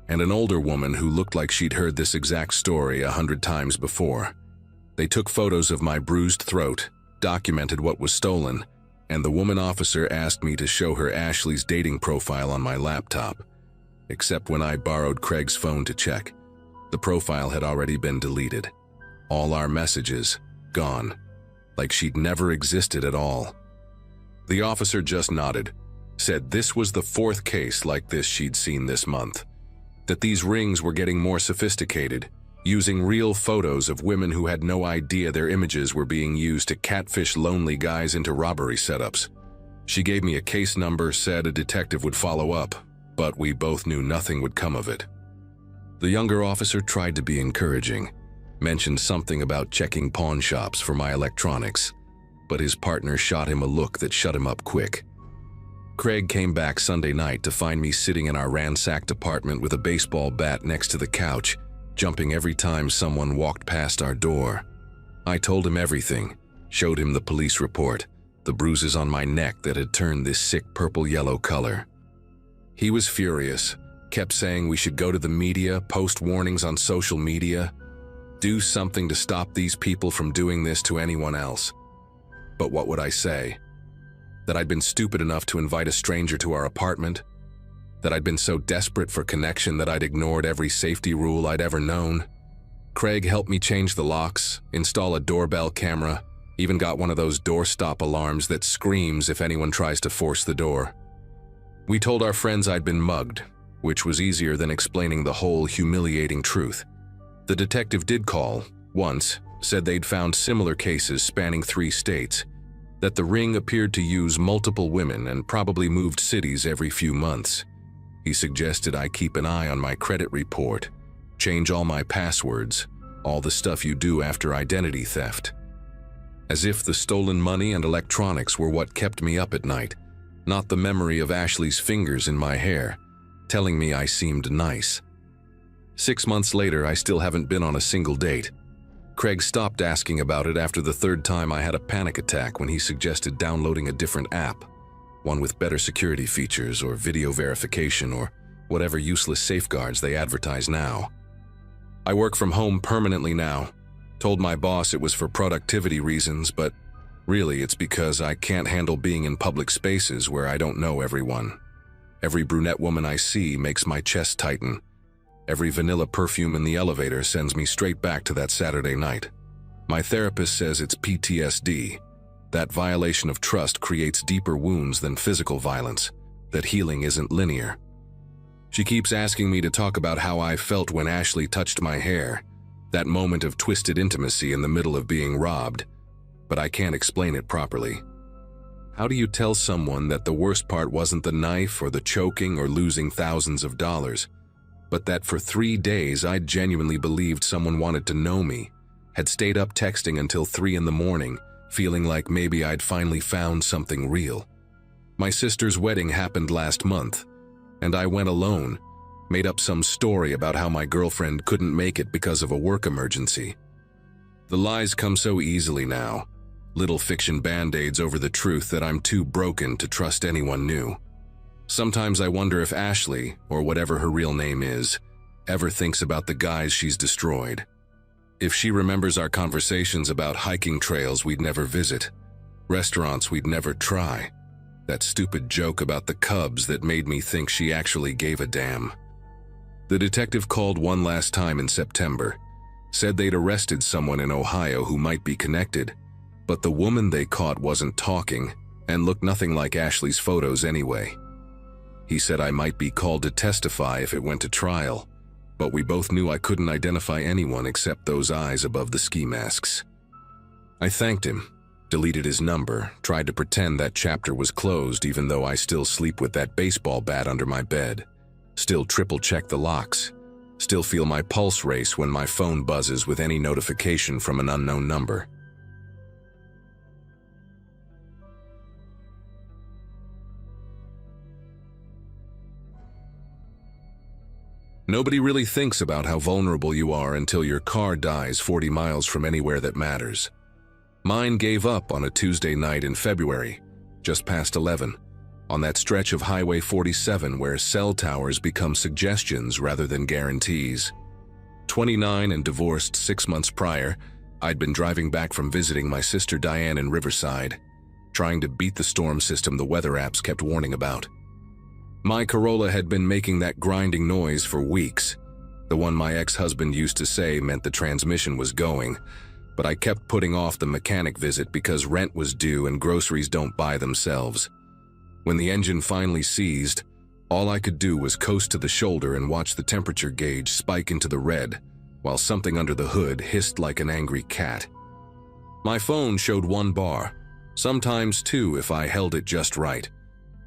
and an older woman who looked like she'd heard this exact story 100 times before. They took photos of my bruised throat, documented what was stolen, and the woman officer asked me to show her Ashley's dating profile on my laptop. Except when I borrowed Craig's phone to check, the profile had already been deleted. All our messages, gone, like she'd never existed at all. The officer just nodded, said this was the 4th case like this she'd seen this month, that these rings were getting more sophisticated, using real photos of women who had no idea their images were being used to catfish lonely guys into robbery setups. She gave me a case number, said a detective would follow up, but we both knew nothing would come of it. The younger officer tried to be encouraging, mentioned something about checking pawn shops for my electronics, but his partner shot him a look that shut him up quick. Craig came back Sunday night to find me sitting in our ransacked apartment with a baseball bat next to the couch, jumping every time someone walked past our door. I told him everything, showed him the police report, the bruises on my neck that had turned this sick purple-yellow color. He was furious, kept saying we should go to the media, post warnings on social media, do something to stop these people from doing this to anyone else. But what would I say? That I'd been stupid enough to invite a stranger to our apartment? That I'd been so desperate for connection that I'd ignored every safety rule I'd ever known? Craig helped me change the locks, install a doorbell camera, even got one of those doorstop alarms that screams if anyone tries to force the door. We told our friends I'd been mugged, which was easier than explaining the whole humiliating truth. The detective did call, once, said they'd found similar cases spanning 3 states, that the ring appeared to use multiple women and probably moved cities every few months. He suggested I keep an eye on my credit report, change all my passwords, all the stuff you do after identity theft. As if the stolen money and electronics were what kept me up at night, not the memory of Ashley's fingers in my hair, telling me I seemed nice. 6 months later, I still haven't been on a single date. Craig stopped asking about it after the 3rd time I had a panic attack when he suggested downloading a different app, one with better security features or video verification or whatever useless safeguards they advertise now. I work from home permanently now. Told my boss it was for productivity reasons, but really it's because I can't handle being in public spaces where I don't know everyone. Every brunette woman I see makes my chest tighten. Every vanilla perfume in the elevator sends me straight back to that Saturday night. My therapist says it's PTSD. That violation of trust creates deeper wounds than physical violence, that healing isn't linear. She keeps asking me to talk about how I felt when Ashley touched my hair, that moment of twisted intimacy in the middle of being robbed, but I can't explain it properly. How do you tell someone that the worst part wasn't the knife or the choking or losing thousands of dollars, but that for 3 days I'd genuinely believed someone wanted to know me, had stayed up texting until 3 in the morning, feeling like maybe I'd finally found something real. My sister's wedding happened last month, and I went alone, made up some story about how my girlfriend couldn't make it because of a work emergency. The lies come so easily now, little fiction band-aids over the truth that I'm too broken to trust anyone new. Sometimes I wonder if Ashley, or whatever her real name is, ever thinks about the guys she's destroyed. If she remembers our conversations about hiking trails we'd never visit, restaurants we'd never try, that stupid joke about the Cubs that made me think she actually gave a damn. The detective called one last time in September, said they'd arrested someone in Ohio who might be connected, but the woman they caught wasn't talking and looked nothing like Ashley's photos anyway. He said I might be called to testify if it went to trial, but we both knew I couldn't identify anyone except those eyes above the ski masks. I thanked him, deleted his number, tried to pretend that chapter was closed even though I still sleep with that baseball bat under my bed, still triple-check the locks, still feel my pulse race when my phone buzzes with any notification from an unknown number. Nobody really thinks about how vulnerable you are until your car dies 40 miles from anywhere that matters. Mine gave up on a Tuesday night in February, just past 11, on that stretch of Highway 47 where cell towers become suggestions rather than guarantees. 29 and divorced 6 months prior, I'd been driving back from visiting my sister Diane in Riverside, trying to beat the storm system the weather apps kept warning about. My Corolla had been making that grinding noise for weeks, the one my ex-husband used to say meant the transmission was going, but I kept putting off the mechanic visit because rent was due and groceries don't buy themselves. When the engine finally seized, all I could do was coast to the shoulder and watch the temperature gauge spike into the red, while something under the hood hissed like an angry cat. My phone showed 1 bar, sometimes 2 if I held it just right.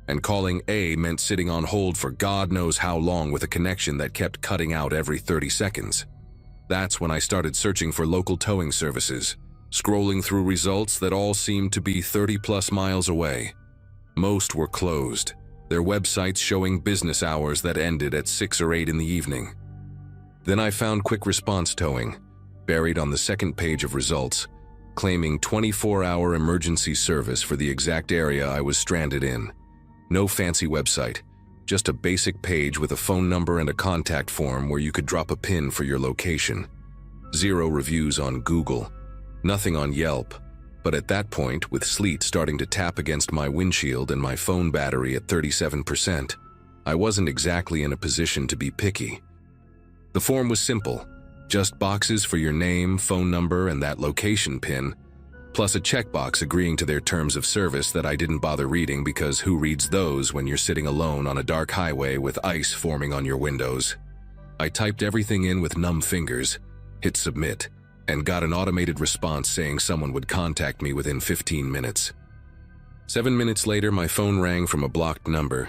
And calling A meant sitting on hold for God knows how long with a connection that kept cutting out every 30 seconds. That's when I started searching for local towing services, scrolling through results that all seemed to be 30+ miles away. Most were closed, their websites showing business hours that ended at 6 or 8 in the evening. Then I found quick response towing, buried on the second page of results, claiming 24-hour emergency service for the exact area I was stranded in. No fancy website, just a basic page with a phone number and a contact form where you could drop a pin for your location. 0 reviews on Google, nothing on Yelp, but at that point, with sleet starting to tap against my windshield and my phone battery at 37%, I wasn't exactly in a position to be picky. The form was simple, just boxes for your name, phone number, and that location pin, plus a checkbox agreeing to their terms of service that I didn't bother reading because who reads those when you're sitting alone on a dark highway with ice forming on your windows? I typed everything in with numb fingers, hit submit, and got an automated response saying someone would contact me within 15 minutes. 7 minutes later, my phone rang from a blocked number,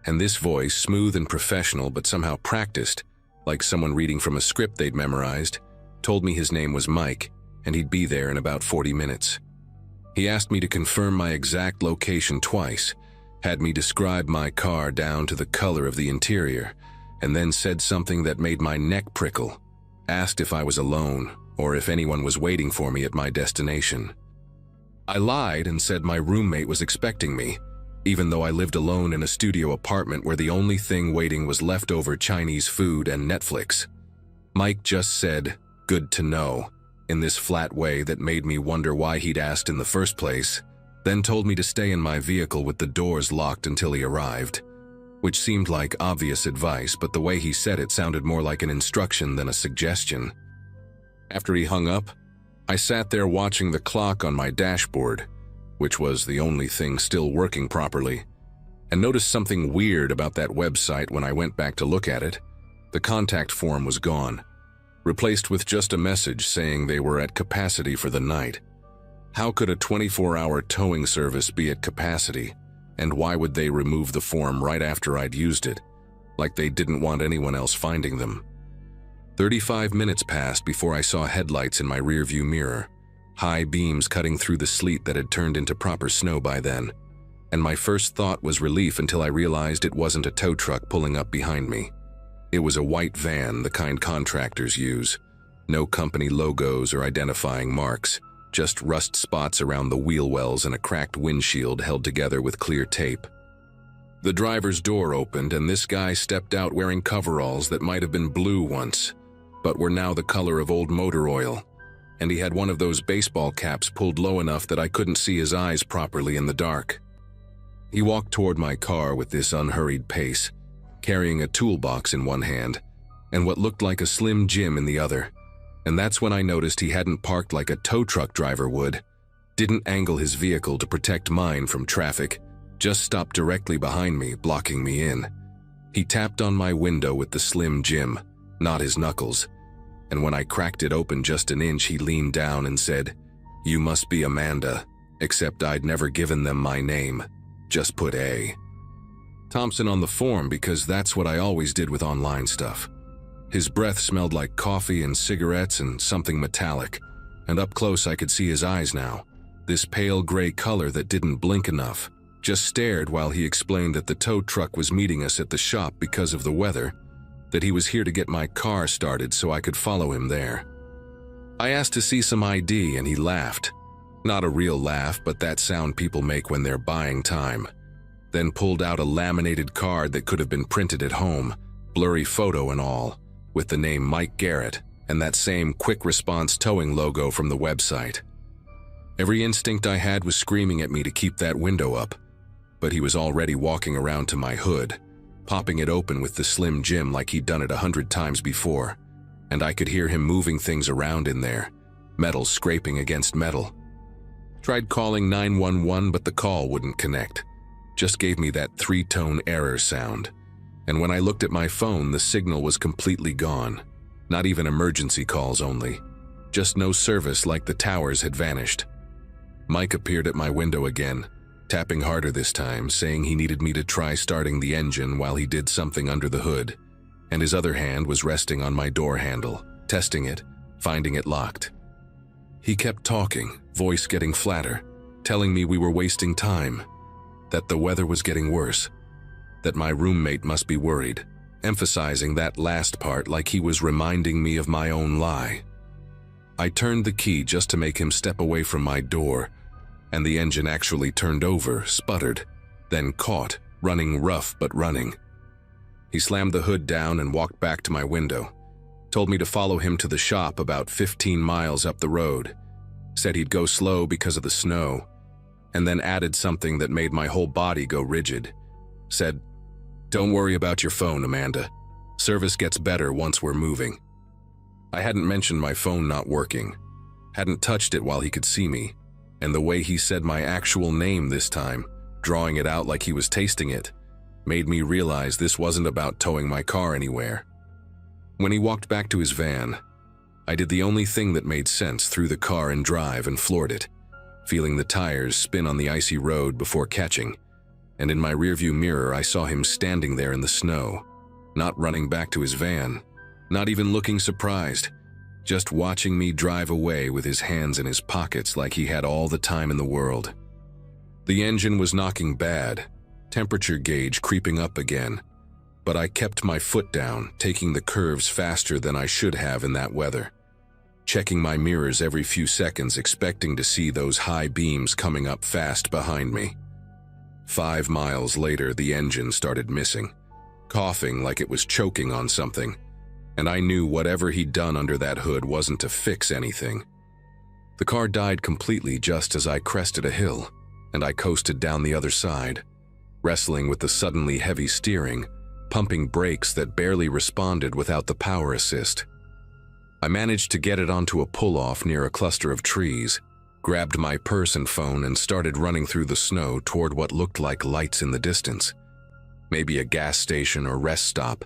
and this voice, smooth and professional but somehow practiced, like someone reading from a script they'd memorized, told me his name was Mike, and he'd be there in about 40 minutes. He asked me to confirm my exact location twice, had me describe my car down to the color of the interior, and then said something that made my neck prickle, asked if I was alone or if anyone was waiting for me at my destination. I lied and said my roommate was expecting me, even though I lived alone in a studio apartment where the only thing waiting was leftover Chinese food and Netflix. Mike just said, "Good to know," in this flat way that made me wonder why he'd asked in the first place, then told me to stay in my vehicle with the doors locked until he arrived, which seemed like obvious advice, but the way he said it sounded more like an instruction than a suggestion. After he hung up, I sat there watching the clock on my dashboard, which was the only thing still working properly, and noticed something weird about that website when I went back to look at it. The contact form was gone, replaced with just a message saying they were at capacity for the night. How could a 24-hour towing service be at capacity, and why would they remove the form right after I'd used it, like they didn't want anyone else finding them? 35 minutes passed before I saw headlights in my rearview mirror, high beams cutting through the sleet that had turned into proper snow by then, and my first thought was relief until I realized it wasn't a tow truck pulling up behind me. It was a white van, the kind contractors use. No company logos or identifying marks, just rust spots around the wheel wells and a cracked windshield held together with clear tape. The driver's door opened and this guy stepped out wearing coveralls that might have been blue once, but were now the color of old motor oil, and he had one of those baseball caps pulled low enough that I couldn't see his eyes properly in the dark. He walked toward my car with this unhurried pace, carrying a toolbox in one hand and what looked like a Slim Jim in the other, and that's when I noticed he hadn't parked like a tow truck driver would, didn't angle his vehicle to protect mine from traffic, just stopped directly behind me, blocking me in. He tapped on my window with the Slim Jim, not his knuckles, and when I cracked it open just an inch, he leaned down and said, "You must be Amanda," except I'd never given them my name. Just put A. Thompson on the form because that's what I always did with online stuff. His breath smelled like coffee and cigarettes and something metallic, and up close I could see his eyes now, this pale gray color that didn't blink enough. Just stared while he explained that the tow truck was meeting us at the shop because of the weather, that he was here to get my car started so I could follow him there. I asked to see some ID and he laughed. Not a real laugh, but that sound people make when they're buying time. Then pulled out a laminated card that could have been printed at home, blurry photo and all, with the name Mike Garrett and that same quick response towing logo from the website. Every instinct I had was screaming at me to keep that window up, but he was already walking around to my hood, popping it open with the Slim Jim like he'd done it 100 times before, and I could hear him moving things around in there, metal scraping against metal. Tried calling 911, but the call wouldn't connect. Just gave me that 3-tone error sound. And when I looked at my phone, the signal was completely gone. Not even emergency calls only. Just no service, like the towers had vanished. Mike appeared at my window again, tapping harder this time, saying he needed me to try starting the engine while he did something under the hood, and his other hand was resting on my door handle, testing it, finding it locked. He kept talking, voice getting flatter, telling me we were wasting time, that the weather was getting worse, that my roommate must be worried, emphasizing that last part like he was reminding me of my own lie. I turned the key just to make him step away from my door, and the engine actually turned over, sputtered, then caught, running rough but running. He slammed the hood down and walked back to my window, told me to follow him to the shop about 15 miles up the road, said he'd go slow because of the snow, and then added something that made my whole body go rigid. Said, "Don't worry about your phone, Amanda. Service gets better once we're moving." I hadn't mentioned my phone not working, hadn't touched it while he could see me, and the way he said my actual name this time, drawing it out like he was tasting it, made me realize this wasn't about towing my car anywhere. When he walked back to his van, I did the only thing that made sense, threw the car in drive and floored it, feeling the tires spin on the icy road before catching, and in my rearview mirror I saw him standing there in the snow, not running back to his van, not even looking surprised, just watching me drive away with his hands in his pockets like he had all the time in the world. The engine was knocking bad, temperature gauge creeping up again, but I kept my foot down, taking the curves faster than I should have in that weather, checking my mirrors every few seconds, expecting to see those high beams coming up fast behind me. 5 miles later, the engine started missing, coughing like it was choking on something, and I knew whatever he'd done under that hood wasn't to fix anything. The car died completely just as I crested a hill, and I coasted down the other side, wrestling with the suddenly heavy steering, pumping brakes that barely responded without the power assist. I managed to get it onto a pull-off near a cluster of trees, grabbed my purse and phone and started running through the snow toward what looked like lights in the distance. Maybe a gas station or rest stop,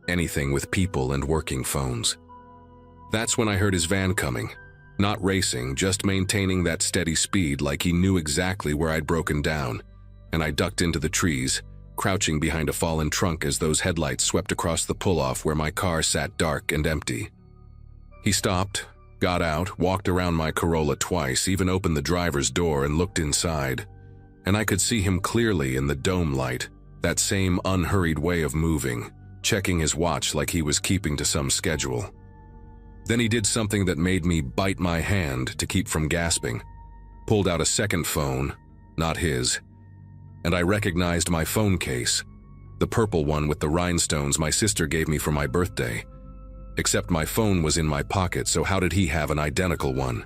anything with people and working phones. That's when I heard his van coming, not racing, just maintaining that steady speed like he knew exactly where I'd broken down, and I ducked into the trees, crouching behind a fallen trunk as those headlights swept across the pull-off where my car sat dark and empty. He stopped, got out, walked around my Corolla twice, even opened the driver's door and looked inside, and I could see him clearly in the dome light, that same unhurried way of moving, checking his watch like he was keeping to some schedule. Then he did something that made me bite my hand to keep from gasping, pulled out a second phone, not his, and I recognized my phone case, the purple one with the rhinestones my sister gave me for my birthday. Except my phone was in my pocket, so how did he have an identical one?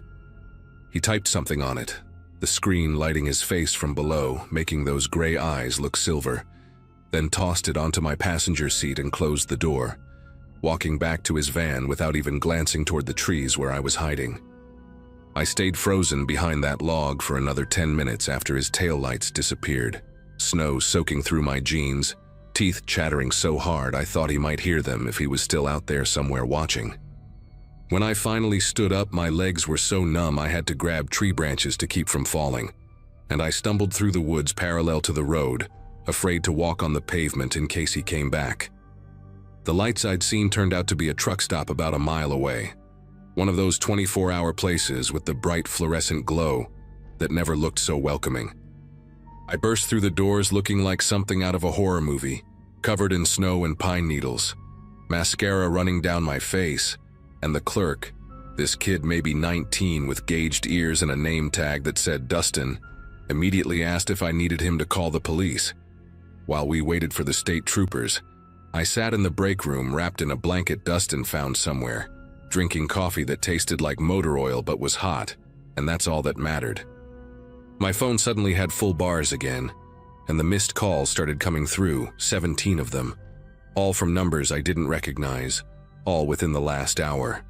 He typed something on it, the screen lighting his face from below, making those gray eyes look silver, then tossed it onto my passenger seat and closed the door, walking back to his van without even glancing toward the trees where I was hiding. I stayed frozen behind that log for another 10 minutes after his taillights disappeared, snow soaking through my jeans, teeth chattering so hard I thought he might hear them if he was still out there somewhere watching. When I finally stood up, my legs were so numb I had to grab tree branches to keep from falling, and I stumbled through the woods parallel to the road, afraid to walk on the pavement in case he came back. The lights I'd seen turned out to be a truck stop about a mile away, one of those 24-hour places with the bright fluorescent glow that never looked so welcoming. I burst through the doors looking like something out of a horror movie, covered in snow and pine needles, mascara running down my face, and the clerk, this kid maybe 19 with gauged ears and a name tag that said Dustin, immediately asked if I needed him to call the police. While we waited for the state troopers, I sat in the break room wrapped in a blanket Dustin found somewhere, drinking coffee that tasted like motor oil but was hot, and that's all that mattered. My phone suddenly had full bars again, and the missed calls started coming through, 17 of them, all from numbers I didn't recognize, all within the last hour.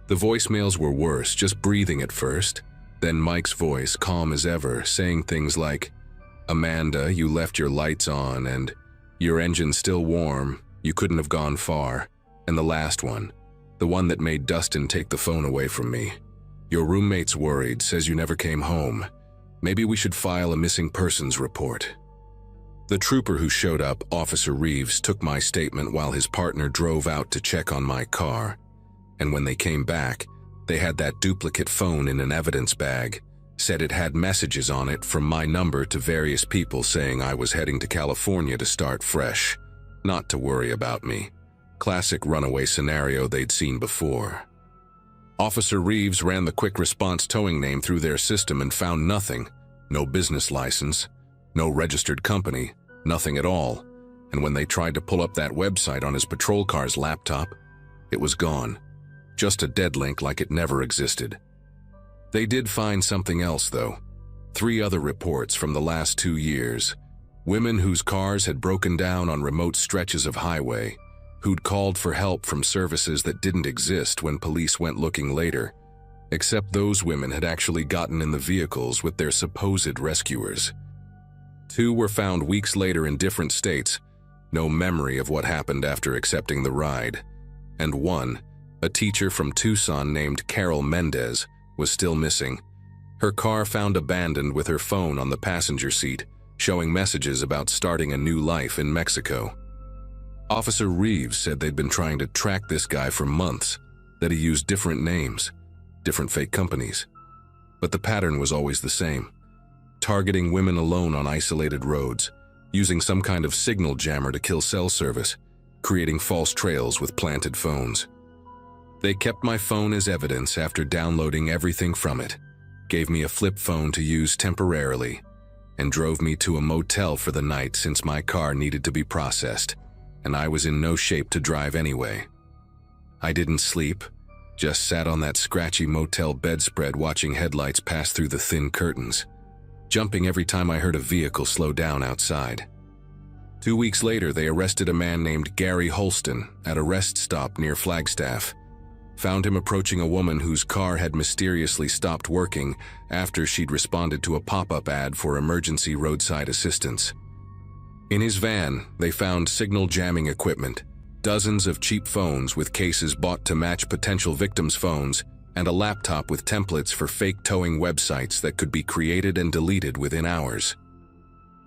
The voicemails were worse, just breathing at first, then Mike's voice, calm as ever, saying things like, "Amanda, you left your lights on," and "Your engine's still warm, you couldn't have gone far," and the last one, the one that made Dustin take the phone away from me. "Your roommate's worried, says you never came home. Maybe we should file a missing persons report." The trooper who showed up, Officer Reeves, took my statement while his partner drove out to check on my car. And when they came back, they had that duplicate phone in an evidence bag, said it had messages on it from my number to various people saying I was heading to California to start fresh, not to worry about me. Classic runaway scenario they'd seen before. Officer Reeves ran the quick response towing name through their system and found nothing. No business license, no registered company, nothing at all. And when they tried to pull up that website on his patrol car's laptop, it was gone. Just a dead link like it never existed. They did find something else though. 3 other reports from the last 2 years. Women whose cars had broken down on remote stretches of highway, who'd called for help from services that didn't exist when police went looking later, except those women had actually gotten in the vehicles with their supposed rescuers. 2 were found weeks later in different states, no memory of what happened after accepting the ride. And 1, a teacher from Tucson named Carol Mendez, was still missing. Her car found abandoned with her phone on the passenger seat, showing messages about starting a new life in Mexico. Officer Reeves said they'd been trying to track this guy for months, that he used different names, different fake companies. But the pattern was always the same. Targeting women alone on isolated roads, using some kind of signal jammer to kill cell service, creating false trails with planted phones. They kept my phone as evidence after downloading everything from it, gave me a flip phone to use temporarily, and drove me to a motel for the night since my car needed to be processed, and I was in no shape to drive anyway. I didn't sleep, just sat on that scratchy motel bedspread watching headlights pass through the thin curtains, jumping every time I heard a vehicle slow down outside. 2 weeks later, they arrested a man named Gary Holston at a rest stop near Flagstaff. Found him approaching a woman whose car had mysteriously stopped working after she'd responded to a pop-up ad for emergency roadside assistance. In his van, they found signal jamming equipment, dozens of cheap phones with cases bought to match potential victims' phones, and a laptop with templates for fake towing websites that could be created and deleted within hours.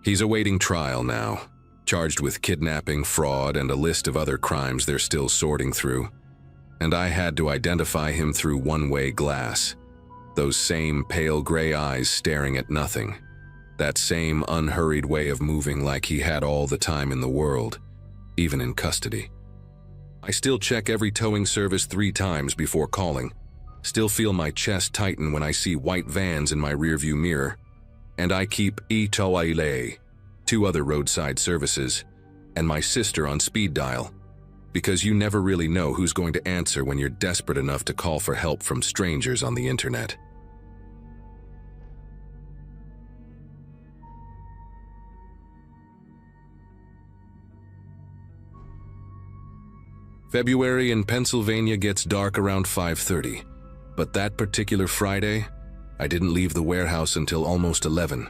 He's awaiting trial now, charged with kidnapping, fraud, and a list of other crimes they're still sorting through. And I had to identify him through one-way glass. Those same pale gray eyes staring at nothing. That same unhurried way of moving like he had all the time in the world, even in custody. I still check every towing service 3 times before calling. Still feel my chest tighten when I see white vans in my rearview mirror. And I keep Itawaile, 2 other roadside services, and my sister on speed dial. Because you never really know who's going to answer when you're desperate enough to call for help from strangers on the internet. February in Pennsylvania gets dark around 5:30, but that particular Friday, I didn't leave the warehouse until almost 11.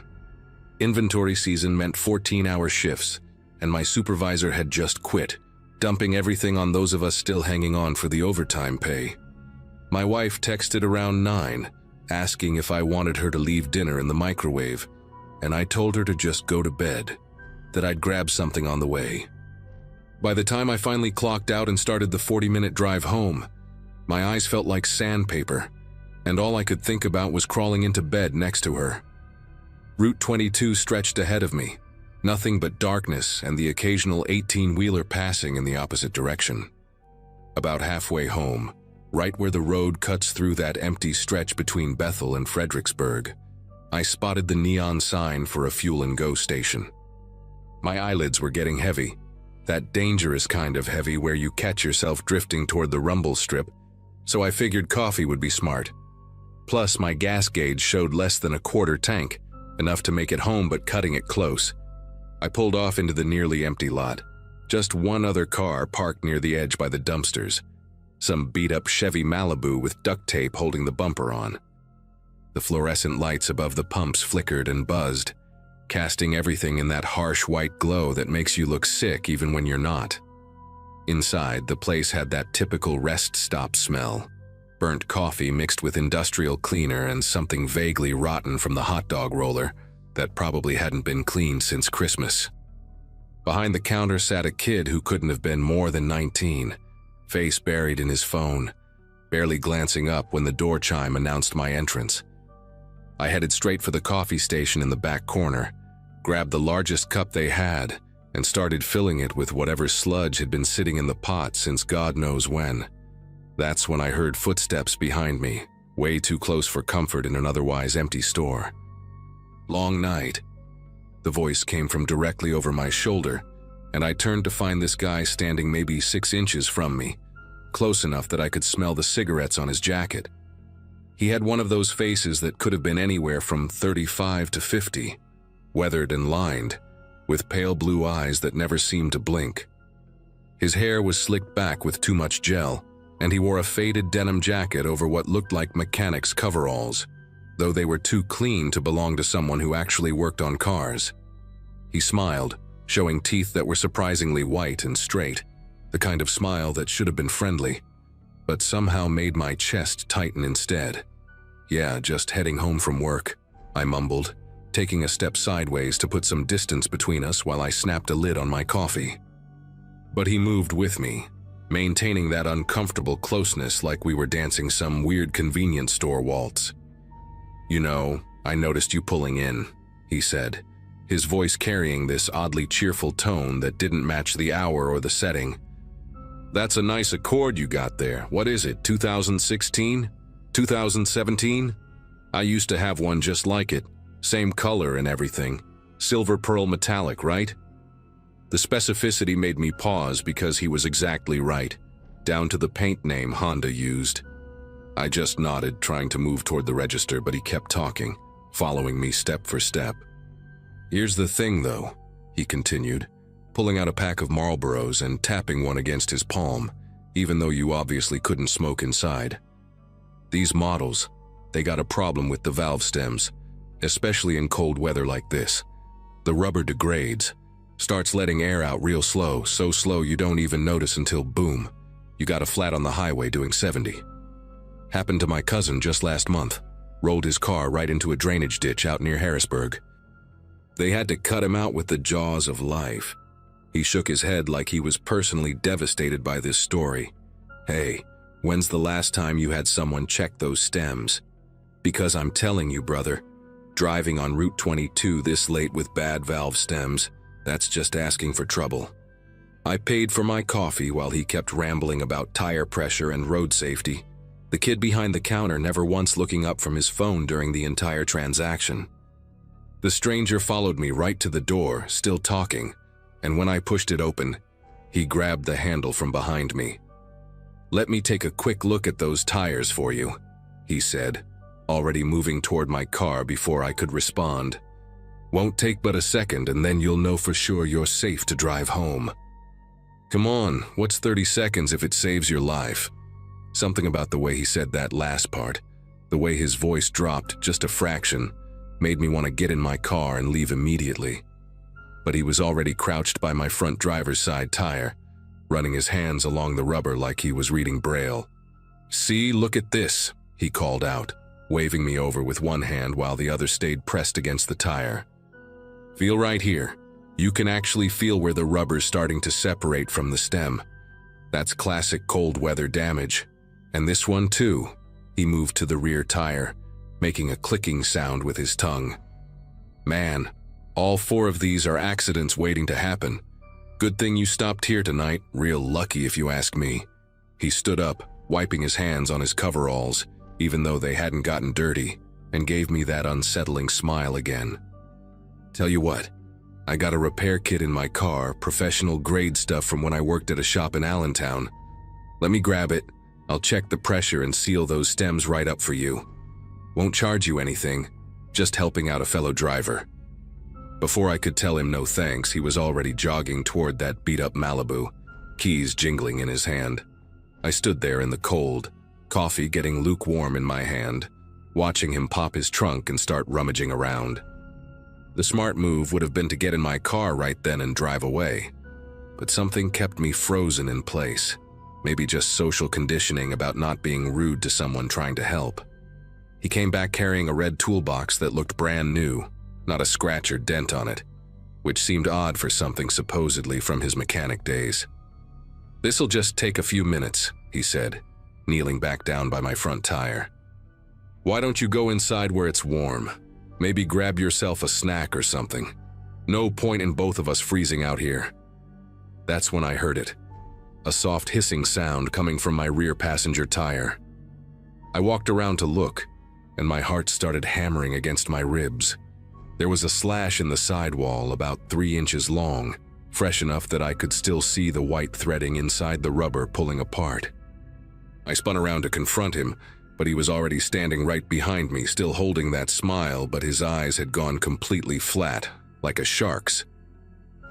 Inventory season meant 14-hour shifts, and my supervisor had just quit, dumping everything on those of us still hanging on for the overtime pay. My wife texted around 9, asking if I wanted her to leave dinner in the microwave, and I told her to just go to bed, that I'd grab something on the way. By the time I finally clocked out and started the 40-minute drive home, my eyes felt like sandpaper, and all I could think about was crawling into bed next to her. Route 22 stretched ahead of me, nothing but darkness and the occasional 18-wheeler passing in the opposite direction. About halfway home, right where the road cuts through that empty stretch between Bethel and Fredericksburg, I spotted the neon sign for a fuel-and-go station. My eyelids were getting heavy, that dangerous kind of heavy where you catch yourself drifting toward the rumble strip, so I figured coffee would be smart. Plus, my gas gauge showed less than a quarter tank, enough to make it home but cutting it close. I pulled off into the nearly empty lot. Just one other car parked near the edge by the dumpsters. Some beat-up Chevy Malibu with duct tape holding the bumper on. The fluorescent lights above the pumps flickered and buzzed, casting everything in that harsh white glow that makes you look sick even when you're not. Inside, the place had that typical rest stop smell. Burnt coffee mixed with industrial cleaner and something vaguely rotten from the hot dog roller that probably hadn't been cleaned since Christmas. Behind the counter sat a kid who couldn't have been more than 19, face buried in his phone, barely glancing up when the door chime announced my entrance. I headed straight for the coffee station in the back corner, grabbed the largest cup they had, and started filling it with whatever sludge had been sitting in the pot since God knows when. That's when I heard footsteps behind me, way too close for comfort in an otherwise empty store. "Long night." The voice came from directly over my shoulder, and I turned to find this guy standing maybe 6 inches from me, close enough that I could smell the cigarettes on his jacket. He had one of those faces that could have been anywhere from 35 to 50, weathered and lined, with pale blue eyes that never seemed to blink. His hair was slicked back with too much gel, and he wore a faded denim jacket over what looked like mechanics' coveralls, though they were too clean to belong to someone who actually worked on cars. He smiled, showing teeth that were surprisingly white and straight, the kind of smile that should have been friendly, but somehow made my chest tighten instead. "Yeah, just heading home from work," I mumbled, taking a step sideways to put some distance between us while I snapped a lid on my coffee. But he moved with me, maintaining that uncomfortable closeness like we were dancing some weird convenience store waltz. "You know, I noticed you pulling in," he said, his voice carrying this oddly cheerful tone that didn't match the hour or the setting. "That's a nice Accord you got there. What is it, 2016? 2017? I used to have one just like it. Same color and everything. Silver pearl metallic, right?" The specificity made me pause because he was exactly right, down to the paint name Honda used. I just nodded, trying to move toward the register, but he kept talking, following me step for step. "Here's the thing, though," he continued, pulling out a pack of Marlboros and tapping one against his palm, even though you obviously couldn't smoke inside. "These models, they got a problem with the valve stems, especially in cold weather like this. The rubber degrades, starts letting air out real slow, so slow you don't even notice until boom, you got a flat on the highway doing 70. Happened to my cousin just last month. Rolled his car right into a drainage ditch out near Harrisburg. They had to cut him out with the jaws of life." He shook his head like he was personally devastated by this story. "Hey, when's the last time you had someone check those stems? Because I'm telling you, brother, driving on Route 22 this late with bad valve stems, that's just asking for trouble." I paid for my coffee while he kept rambling about tire pressure and road safety, the kid behind the counter never once looking up from his phone during the entire transaction. The stranger followed me right to the door, still talking, and when I pushed it open, he grabbed the handle from behind me. "Let me take a quick look at those tires for you," he said, already moving toward my car before I could respond. "Won't take but a second, and then you'll know for sure you're safe to drive home." Come on, what's 30 seconds if it saves your life? Something about the way he said that last part, the way his voice dropped just a fraction, made me want to get in my car and leave immediately. But he was already crouched by my front driver's side tire, running his hands along the rubber like he was reading Braille. "See, look at this," he called out, waving me over with one hand while the other stayed pressed against the tire. "Feel right here. You can actually feel where the rubber's starting to separate from the stem. That's classic cold weather damage. And this one too." He moved to the rear tire, making a clicking sound with his tongue. "Man, all 4 of these are accidents waiting to happen. Good thing you stopped here tonight, real lucky if you ask me." He stood up, wiping his hands on his coveralls, even though they hadn't gotten dirty, and gave me that unsettling smile again. "Tell you what, I got a repair kit in my car, professional grade stuff from when I worked at a shop in Allentown. Let me grab it. I'll check the pressure and seal those stems right up for you. Won't charge you anything, just helping out a fellow driver." Before I could tell him no thanks, he was already jogging toward that beat-up Malibu, keys jingling in his hand. I stood there in the cold, coffee getting lukewarm in my hand, watching him pop his trunk and start rummaging around. The smart move would have been to get in my car right then and drive away, but something kept me frozen in place. Maybe just social conditioning about not being rude to someone trying to help. He came back carrying a red toolbox that looked brand new, not a scratch or dent on it, which seemed odd for something supposedly from his mechanic days. "This'll just take a few minutes," he said, kneeling back down by my front tire. "Why don't you go inside where it's warm? Maybe grab yourself a snack or something. No point in both of us freezing out here." That's when I heard it. A soft hissing sound coming from my rear passenger tire. I walked around to look, and my heart started hammering against my ribs. There was a slash in the sidewall about 3 inches long, fresh enough that I could still see the white threading inside the rubber pulling apart. I spun around to confront him, but he was already standing right behind me, still holding that smile, but his eyes had gone completely flat, like a shark's.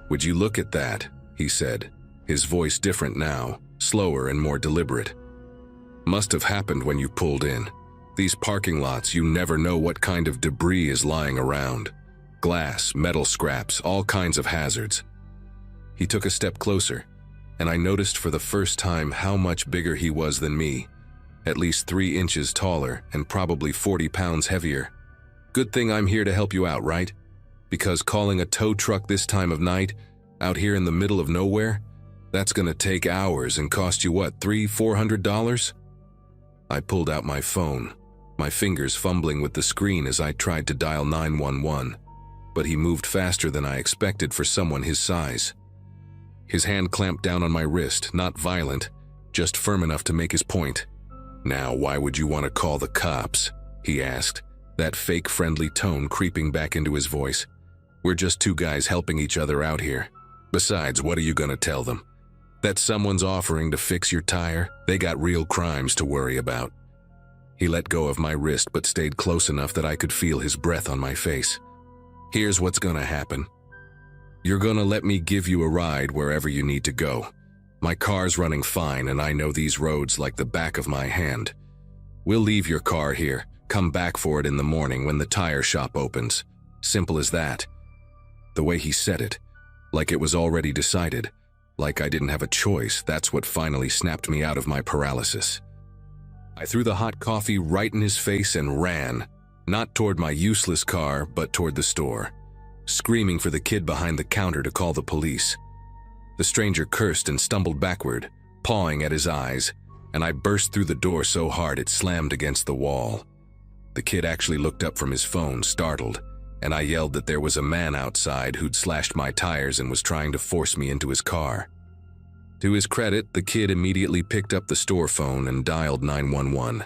"Would you look at that?" he said, his voice different now, slower and more deliberate. "Must have happened when you pulled in. These parking lots, you never know what kind of debris is lying around. Glass, metal scraps, all kinds of hazards." He took a step closer, and I noticed for the first time how much bigger he was than me, at least 3 inches taller and probably 40 pounds heavier. "Good thing I'm here to help you out, right? Because calling a tow truck this time of night, out here in the middle of nowhere, that's gonna take hours and cost you what, $300–400? I pulled out my phone, my fingers fumbling with the screen as I tried to dial 911, but he moved faster than I expected for someone his size. His hand clamped down on my wrist, not violent, just firm enough to make his point. "Now, why would you want to call the cops?" he asked, that fake friendly tone creeping back into his voice. "We're just 2 guys helping each other out here. Besides, what are you gonna tell them? That someone's offering to fix your tire? They got real crimes to worry about." He let go of my wrist but stayed close enough that I could feel his breath on my face. "Here's what's gonna happen. You're gonna let me give you a ride wherever you need to go. My car's running fine and I know these roads like the back of my hand. We'll leave your car here, come back for it in the morning when the tire shop opens. Simple as that." The way he said it, like it was already decided, like I didn't have a choice, that's what finally snapped me out of my paralysis. I threw the hot coffee right in his face and ran, not toward my useless car, but toward the store, screaming for the kid behind the counter to call the police. The stranger cursed and stumbled backward, pawing at his eyes, and I burst through the door so hard it slammed against the wall. The kid actually looked up from his phone, startled, and I yelled that there was a man outside who'd slashed my tires and was trying to force me into his car. To his credit, the kid immediately picked up the store phone and dialed 911,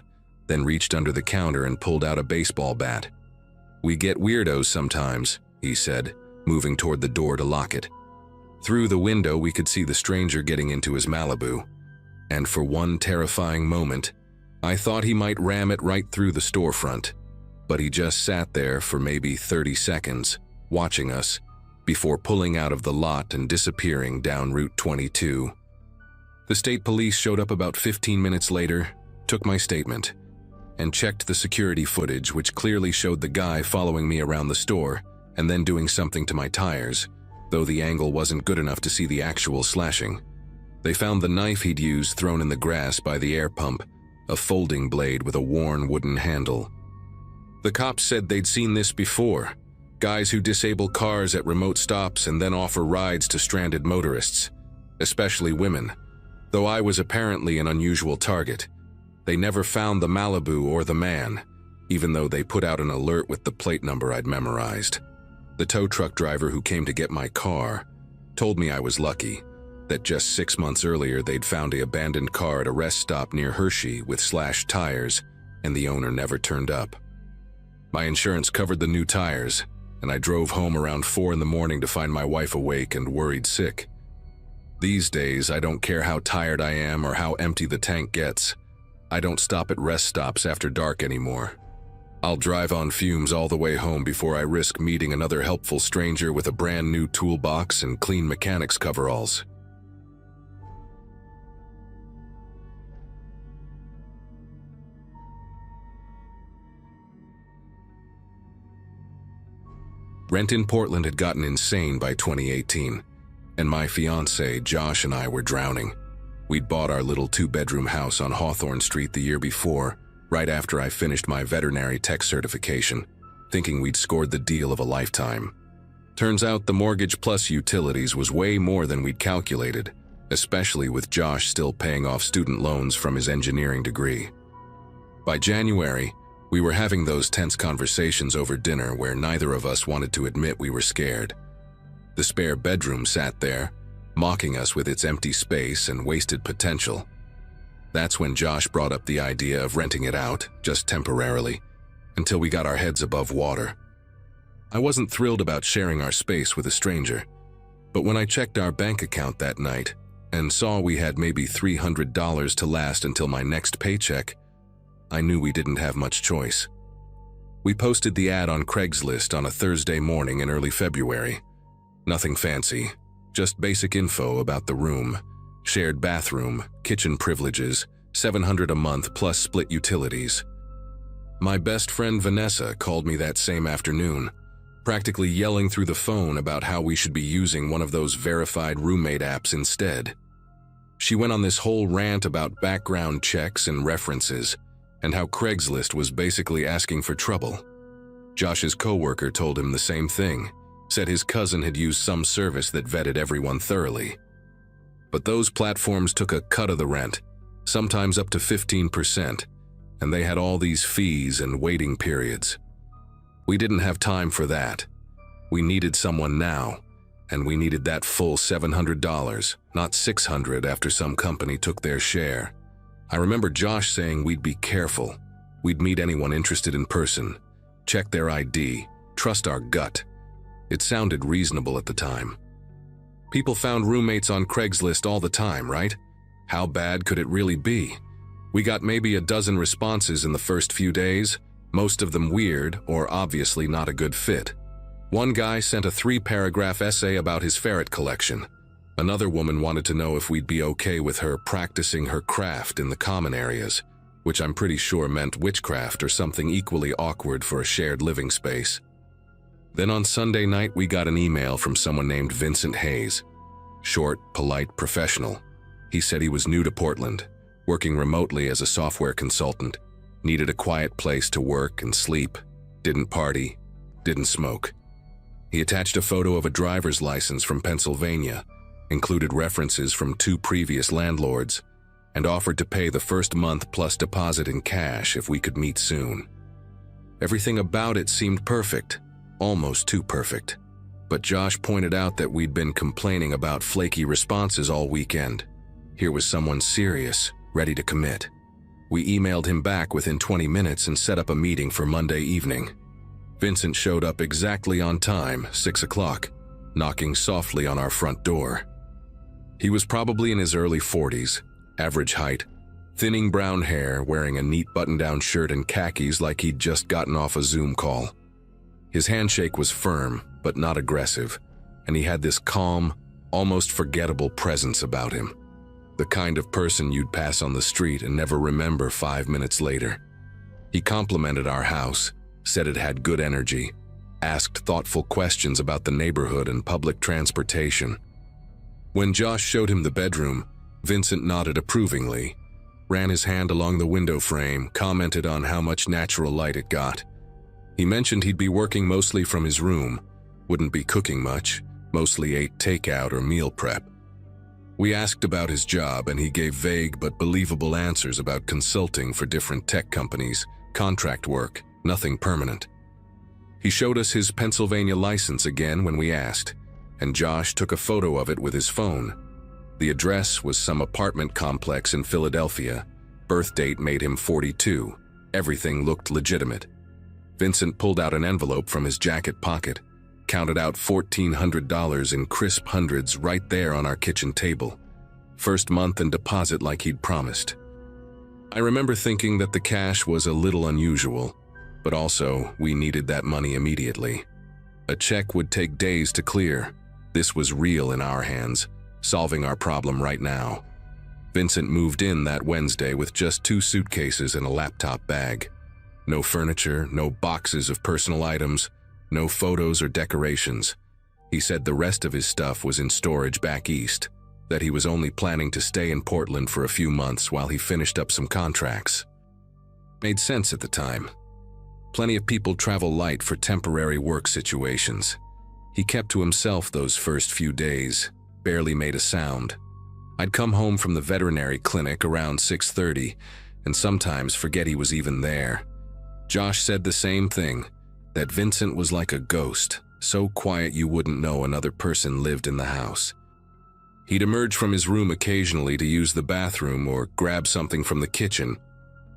then reached under the counter and pulled out a baseball bat. "We get weirdos sometimes," he said, moving toward the door to lock it. Through the window, we could see the stranger getting into his Malibu, and for one terrifying moment, I thought he might ram it right through the storefront. But he just sat there for maybe 30 seconds, watching us, before pulling out of the lot and disappearing down Route 22. The state police showed up about 15 minutes later, took my statement, and checked the security footage, which clearly showed the guy following me around the store and then doing something to my tires, though the angle wasn't good enough to see the actual slashing. They found the knife he'd used thrown in the grass by the air pump, a folding blade with a worn wooden handle. The cops said they'd seen this before, guys who disable cars at remote stops and then offer rides to stranded motorists, especially women, though I was apparently an unusual target. They never found the Malibu or the man, even though they put out an alert with the plate number I'd memorized. The tow truck driver who came to get my car told me I was lucky, that just 6 months earlier they'd found an abandoned car at a rest stop near Hershey with slashed tires, and the owner never turned up. My insurance covered the new tires, and I drove home around 4 in the morning to find my wife awake and worried sick. These days, I don't care how tired I am or how empty the tank gets. I don't stop at rest stops after dark anymore. I'll drive on fumes all the way home before I risk meeting another helpful stranger with a brand new toolbox and clean mechanics coveralls. Rent in Portland had gotten insane by 2018, and my fiancé, Josh, and I were drowning. We'd bought our little 2-bedroom house on Hawthorne Street the year before, right after I finished my veterinary tech certification, thinking we'd scored the deal of a lifetime. Turns out the mortgage plus utilities was way more than we'd calculated, especially with Josh still paying off student loans from his engineering degree. By January, we were having those tense conversations over dinner where neither of us wanted to admit we were scared. The spare bedroom sat there, mocking us with its empty space and wasted potential. That's when Josh brought up the idea of renting it out, just temporarily, until we got our heads above water. I wasn't thrilled about sharing our space with a stranger, but when I checked our bank account that night and saw we had maybe $300 to last until my next paycheck, I knew we didn't have much choice. We posted the ad on Craigslist on a Thursday morning in early February. Nothing fancy, just basic info about the room, shared bathroom, kitchen privileges, $700 a month plus split utilities. My best friend Vanessa called me that same afternoon, practically yelling through the phone about how we should be using one of those verified roommate apps instead. She went on this whole rant about background checks and references, and how Craigslist was basically asking for trouble. Josh's coworker told him the same thing, said his cousin had used some service that vetted everyone thoroughly. But those platforms took a cut of the rent, sometimes up to 15%, and they had all these fees and waiting periods. We didn't have time for that. We needed someone now, and we needed that full $700, not $600 after some company took their share. I remember Josh saying we'd be careful. We'd meet anyone interested in person, check their ID, trust our gut. It sounded reasonable at the time. People found roommates on Craigslist all the time, right? How bad could it really be? We got maybe a dozen responses in the first few days, most of them weird or obviously not a good fit. One guy sent a 3-paragraph essay about his ferret collection. Another woman wanted to know if we'd be okay with her practicing her craft in the common areas, which I'm pretty sure meant witchcraft or something equally awkward for a shared living space. Then on Sunday night, we got an email from someone named Vincent Hayes. Short, polite, professional. He said he was new to Portland, working remotely as a software consultant, needed a quiet place to work and sleep, didn't party, didn't smoke. He attached a photo of a driver's license from Pennsylvania, included references from 2 previous landlords, and offered to pay the first month plus deposit in cash if we could meet soon. Everything about it seemed perfect, almost too perfect. But Josh pointed out that we'd been complaining about flaky responses all weekend. Here was someone serious, ready to commit. We emailed him back within 20 minutes and set up a meeting for Monday evening. Vincent showed up exactly on time, 6 o'clock, knocking softly on our front door. He was probably in his early 40s, average height, thinning brown hair, wearing a neat button-down shirt and khakis like he'd just gotten off a Zoom call. His handshake was firm, but not aggressive, and he had this calm, almost forgettable presence about him. The kind of person you'd pass on the street and never remember 5 minutes later. He complimented our house, said it had good energy, asked thoughtful questions about the neighborhood and public transportation. When Josh showed him the bedroom, Vincent nodded approvingly, ran his hand along the window frame, commented on how much natural light it got. He mentioned he'd be working mostly from his room, wouldn't be cooking much, mostly ate takeout or meal prep. We asked about his job and he gave vague but believable answers about consulting for different tech companies, contract work, nothing permanent. He showed us his Pennsylvania license again when we asked, and Josh took a photo of it with his phone. The address was some apartment complex in Philadelphia. Birth date made him 42. Everything looked legitimate. Vincent pulled out an envelope from his jacket pocket, counted out $1,400 in crisp hundreds right there on our kitchen table. First month and deposit like he'd promised. I remember thinking that the cash was a little unusual, but also we needed that money immediately. A check would take days to clear. This was real in our hands, solving our problem right now. Vincent moved in that Wednesday with just 2 suitcases and a laptop bag. No furniture, no boxes of personal items, no photos or decorations. He said the rest of his stuff was in storage back east, that he was only planning to stay in Portland for a few months while he finished up some contracts. Made sense at the time. Plenty of people travel light for temporary work situations. He kept to himself those first few days, barely made a sound. I'd come home from the veterinary clinic around 6:30 and sometimes forget he was even there. Josh said the same thing, that Vincent was like a ghost, so quiet you wouldn't know another person lived in the house. He'd emerge from his room occasionally to use the bathroom or grab something from the kitchen,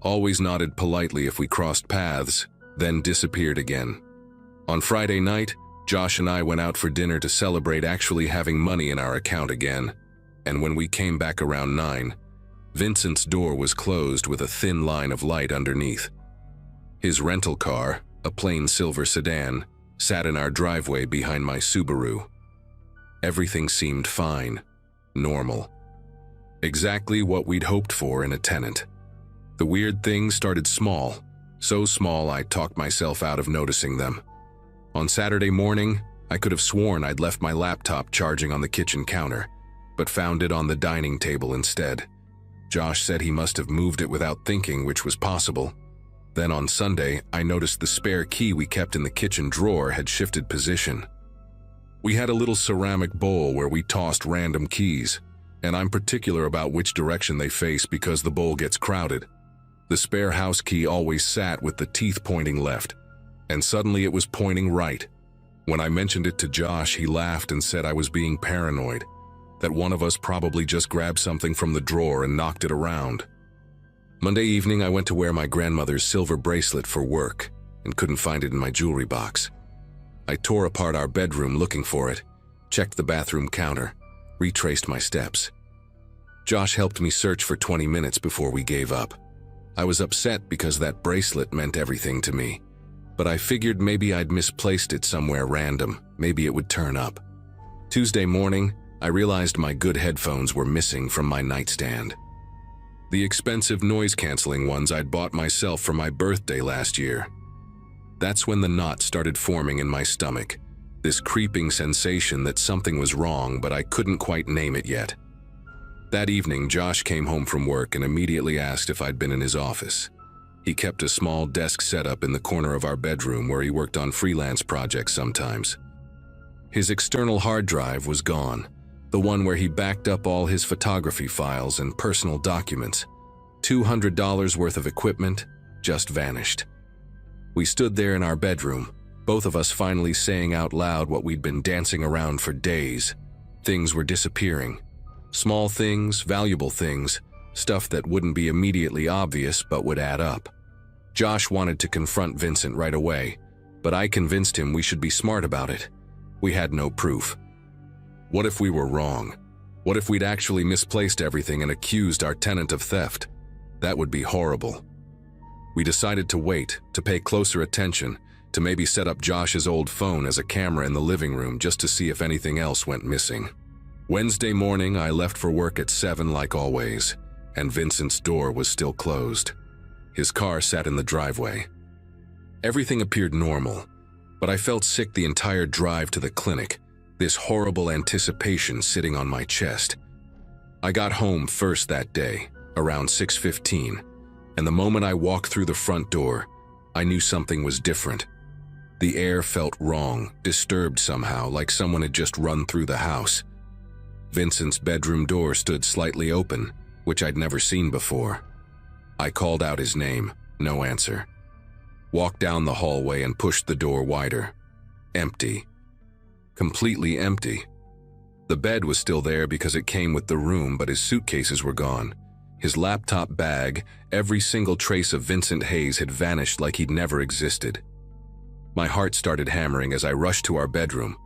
always nodded politely if we crossed paths, then disappeared again. On Friday night, Josh and I went out for dinner to celebrate actually having money in our account again, and when we came back around 9, Vincent's door was closed with a thin line of light underneath. His rental car, a plain silver sedan, sat in our driveway behind my Subaru. Everything seemed fine, normal. Exactly what we'd hoped for in a tenant. The weird things started small, so small I talked myself out of noticing them. On Saturday morning, I could have sworn I'd left my laptop charging on the kitchen counter, but found it on the dining table instead. Josh said he must have moved it without thinking, which was possible. Then on Sunday, I noticed the spare key we kept in the kitchen drawer had shifted position. We had a little ceramic bowl where we tossed random keys, and I'm particular about which direction they face because the bowl gets crowded. The spare house key always sat with the teeth pointing left, and suddenly it was pointing right. When I mentioned it to Josh, he laughed and said I was being paranoid, that one of us probably just grabbed something from the drawer and knocked it around. Monday evening, I went to wear my grandmother's silver bracelet for work and couldn't find it in my jewelry box. I tore apart our bedroom looking for it, checked the bathroom counter, retraced my steps. Josh helped me search for 20 minutes before we gave up. I was upset because that bracelet meant everything to me, but I figured maybe I'd misplaced it somewhere random, maybe it would turn up. Tuesday morning, I realized my good headphones were missing from my nightstand. The expensive noise-canceling ones I'd bought myself for my birthday last year. That's when the knot started forming in my stomach, this creeping sensation that something was wrong, but I couldn't quite name it yet. That evening, Josh came home from work and immediately asked if I'd been in his office. He kept a small desk set up in the corner of our bedroom where he worked on freelance projects sometimes. His external hard drive was gone, the one where he backed up all his photography files and personal documents. $200 worth of equipment just vanished. We stood there in our bedroom, both of us finally saying out loud what we'd been dancing around for days. Things were disappearing. Small things, valuable things, stuff that wouldn't be immediately obvious but would add up. Josh wanted to confront Vincent right away, but I convinced him we should be smart about it. We had no proof. What if we were wrong? What if we'd actually misplaced everything and accused our tenant of theft? That would be horrible. We decided to wait, to pay closer attention, to maybe set up Josh's old phone as a camera in the living room just to see if anything else went missing. Wednesday morning, I left for work at 7 like always, and Vincent's door was still closed. His car sat in the driveway. Everything appeared normal, but I felt sick the entire drive to the clinic, this horrible anticipation sitting on my chest. I got home first that day, around 6:15, and the moment I walked through the front door, I knew something was different. The air felt wrong, disturbed somehow, like someone had just run through the house. Vincent's bedroom door stood slightly open, which I'd never seen before. I called out his name, no answer. Walked down the hallway and pushed the door wider. Empty. Completely empty. The bed was still there because it came with the room, but his suitcases were gone. His laptop bag, every single trace of Vincent Hayes had vanished like he'd never existed. My heart started hammering as I rushed to our bedroom,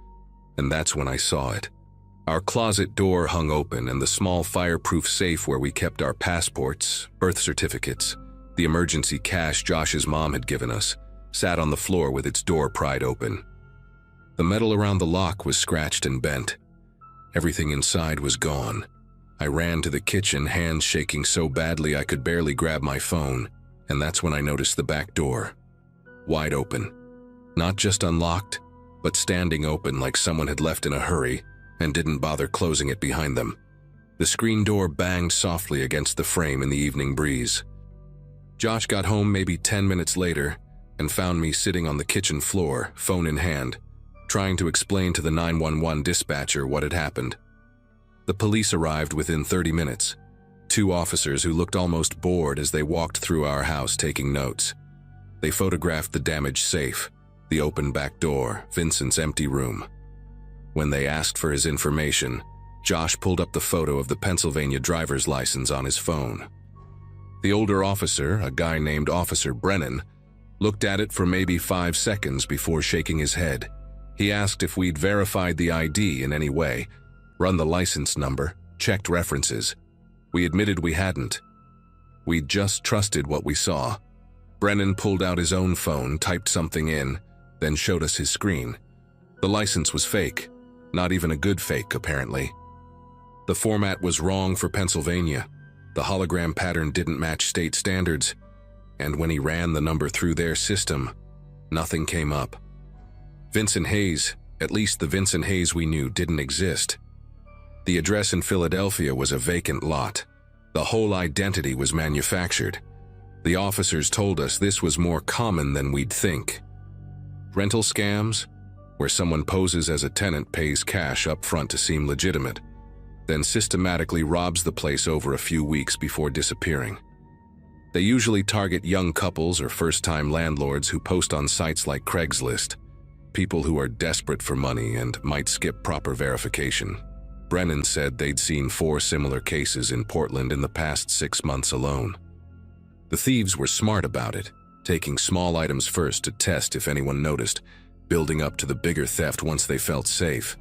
and that's when I saw it. Our closet door hung open, and the small fireproof safe where we kept our passports, birth certificates, the emergency cash Josh's mom had given us, sat on the floor with its door pried open. The metal around the lock was scratched and bent. Everything inside was gone. I ran to the kitchen, hands shaking so badly I could barely grab my phone, and that's when I noticed the back door. Wide open. Not just unlocked, but standing open like someone had left in a hurry and didn't bother closing it behind them. The screen door banged softly against the frame in the evening breeze. Josh got home maybe 10 minutes later and found me sitting on the kitchen floor, phone in hand, trying to explain to the 911 dispatcher what had happened. The police arrived within 30 minutes, 2 officers who looked almost bored as they walked through our house taking notes. They photographed the damaged safe, the open back door, Vincent's empty room. When they asked for his information, Josh pulled up the photo of the Pennsylvania driver's license on his phone. The older officer, a guy named Officer Brennan, looked at it for maybe 5 seconds before shaking his head. He asked if we'd verified the ID in any way, run the license number, checked references. We admitted we hadn't. We'd just trusted what we saw. Brennan pulled out his own phone, typed something in, then showed us his screen. The license was fake, not even a good fake, apparently. The format was wrong for Pennsylvania. The hologram pattern didn't match state standards, and when he ran the number through their system, nothing came up. Vincent Hayes, at least the Vincent Hayes we knew, didn't exist. The address in Philadelphia was a vacant lot. The whole identity was manufactured. The officers told us this was more common than we'd think. Rental scams, where someone poses as a tenant, pays cash up front to seem legitimate, then systematically robs the place over a few weeks before disappearing. They usually target young couples or first-time landlords who post on sites like Craigslist, people who are desperate for money and might skip proper verification. Brennan said they'd seen 4 similar cases in Portland in the past 6 months alone. The thieves were smart about it, taking small items first to test if anyone noticed, building up to the bigger theft once they felt safe.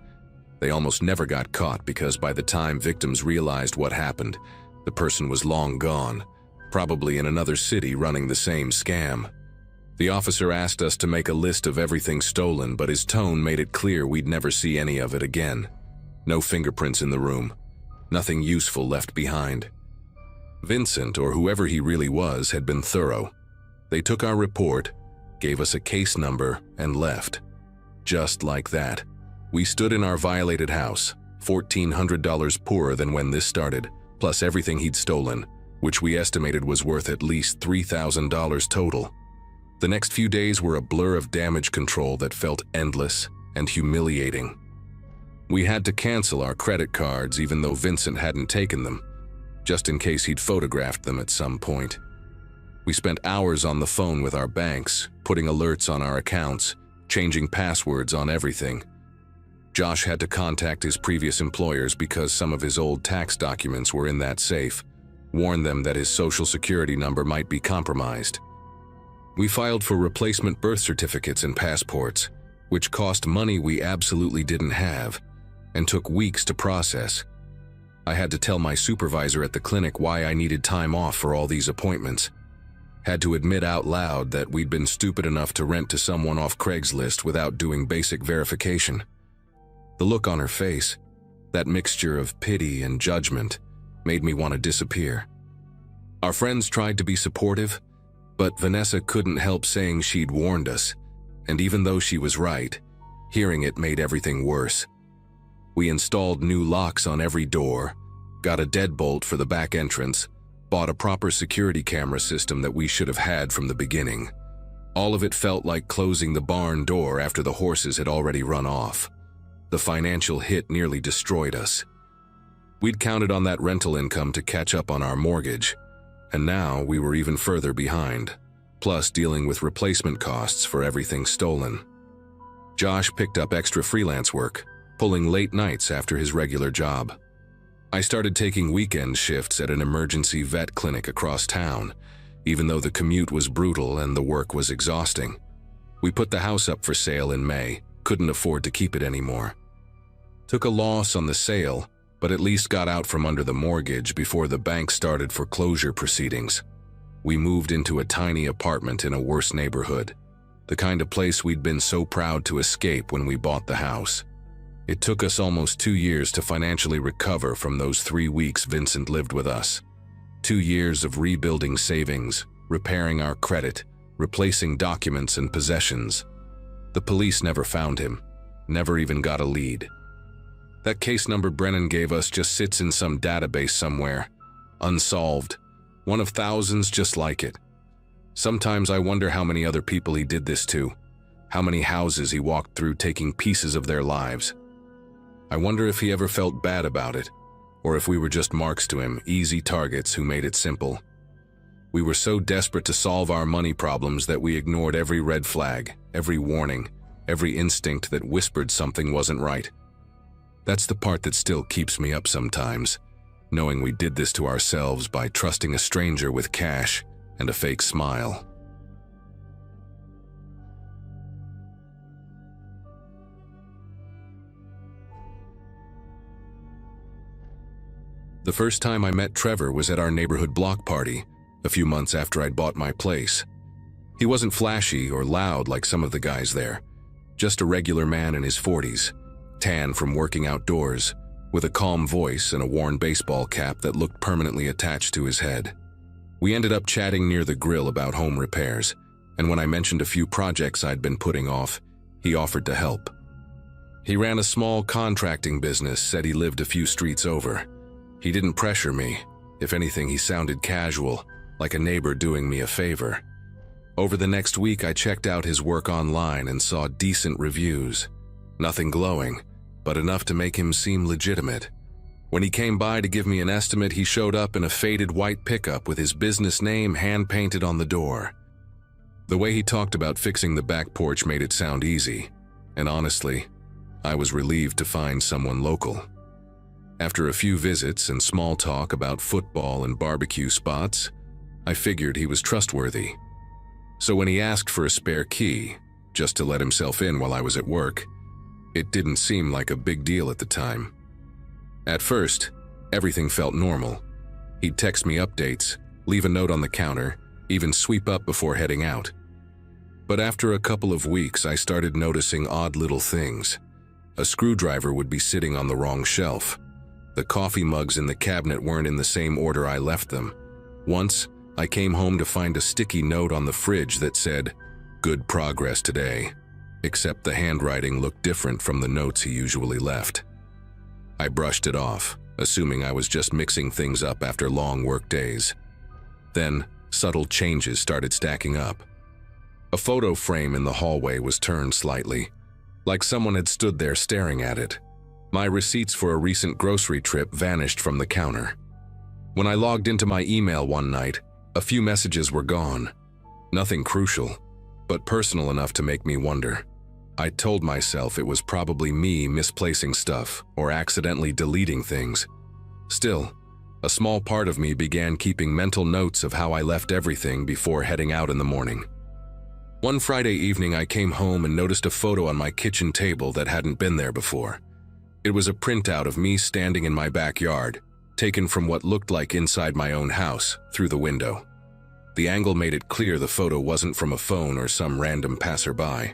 They almost never got caught because by the time victims realized what happened, the person was long gone, probably in another city running the same scam. The officer asked us to make a list of everything stolen, but his tone made it clear we'd never see any of it again. No fingerprints in the room. Nothing useful left behind. Vincent, or whoever he really was, had been thorough. They took our report, gave us a case number, and left. Just like that. We stood in our violated house, $1,400 poorer than when this started, plus everything he'd stolen, which we estimated was worth at least $3,000 total. The next few days were a blur of damage control that felt endless and humiliating. We had to cancel our credit cards even though Vincent hadn't taken them, just in case he'd photographed them at some point. We spent hours on the phone with our banks, putting alerts on our accounts, changing passwords on everything. Josh had to contact his previous employers because some of his old tax documents were in that safe, warn them that his social security number might be compromised. We filed for replacement birth certificates and passports, which cost money we absolutely didn't have, and took weeks to process. I had to tell my supervisor at the clinic why I needed time off for all these appointments. Had to admit out loud that we'd been stupid enough to rent to someone off Craigslist without doing basic verification. The look on her face, that mixture of pity and judgment, made me want to disappear. Our friends tried to be supportive, but Vanessa couldn't help saying she'd warned us, and even though she was right, hearing it made everything worse. We installed new locks on every door, got a deadbolt for the back entrance, bought a proper security camera system that we should have had from the beginning. All of it felt like closing the barn door after the horses had already run off. The financial hit nearly destroyed us. We'd counted on that rental income to catch up on our mortgage, and now we were even further behind, plus dealing with replacement costs for everything stolen. Josh picked up extra freelance work, pulling late nights after his regular job. I started taking weekend shifts at an emergency vet clinic across town, even though the commute was brutal and the work was exhausting. We put the house up for sale in May, couldn't afford to keep it anymore. Took a loss on the sale, but at least got out from under the mortgage before the bank started foreclosure proceedings. We moved into a tiny apartment in a worse neighborhood, the kind of place we'd been so proud to escape when we bought the house. It took us almost 2 years to financially recover from those 3 weeks Vincent lived with us. 2 years of rebuilding savings, repairing our credit, replacing documents and possessions. The police never found him, never even got a lead. That case number Brennan gave us just sits in some database somewhere, unsolved, one of thousands just like it. Sometimes I wonder how many other people he did this to, how many houses he walked through taking pieces of their lives. I wonder if he ever felt bad about it, or if we were just marks to him, easy targets who made it simple. We were so desperate to solve our money problems that we ignored every red flag, every warning, every instinct that whispered something wasn't right. That's the part that still keeps me up sometimes, knowing we did this to ourselves by trusting a stranger with cash and a fake smile. The first time I met Trevor was at our neighborhood block party, a few months after I'd bought my place. He wasn't flashy or loud like some of the guys there, just a regular man in his 40s, tan from working outdoors, with a calm voice and a worn baseball cap that looked permanently attached to his head. We ended up chatting near the grill about home repairs, and when I mentioned a few projects I'd been putting off, he offered to help. He ran a small contracting business, said he lived a few streets over. He didn't pressure me. If anything, he sounded casual, like a neighbor doing me a favor. Over the next week, I checked out his work online and saw decent reviews. Nothing glowing, but enough to make him seem legitimate. When he came by to give me an estimate, he showed up in a faded white pickup with his business name hand-painted on the door. The way he talked about fixing the back porch made it sound easy, and honestly, I was relieved to find someone local. After a few visits and small talk about football and barbecue spots, I figured he was trustworthy. So when he asked for a spare key, just to let himself in while I was at work, it didn't seem like a big deal at the time. At first, everything felt normal. He'd text me updates, leave a note on the counter, even sweep up before heading out. But after a couple of weeks, I started noticing odd little things. A screwdriver would be sitting on the wrong shelf. The coffee mugs in the cabinet weren't in the same order I left them. Once, I came home to find a sticky note on the fridge that said, "Good progress today," except the handwriting looked different from the notes he usually left. I brushed it off, assuming I was just mixing things up after long work days. Then, subtle changes started stacking up. A photo frame in the hallway was turned slightly, like someone had stood there staring at it. My receipts for a recent grocery trip vanished from the counter. When I logged into my email one night, a few messages were gone. Nothing crucial, but personal enough to make me wonder. I told myself it was probably me misplacing stuff or accidentally deleting things. Still, a small part of me began keeping mental notes of how I left everything before heading out in the morning. One Friday evening, I came home and noticed a photo on my kitchen table that hadn't been there before. It was a printout of me standing in my backyard, taken from what looked like inside my own house, through the window. The angle made it clear the photo wasn't from a phone or some random passerby.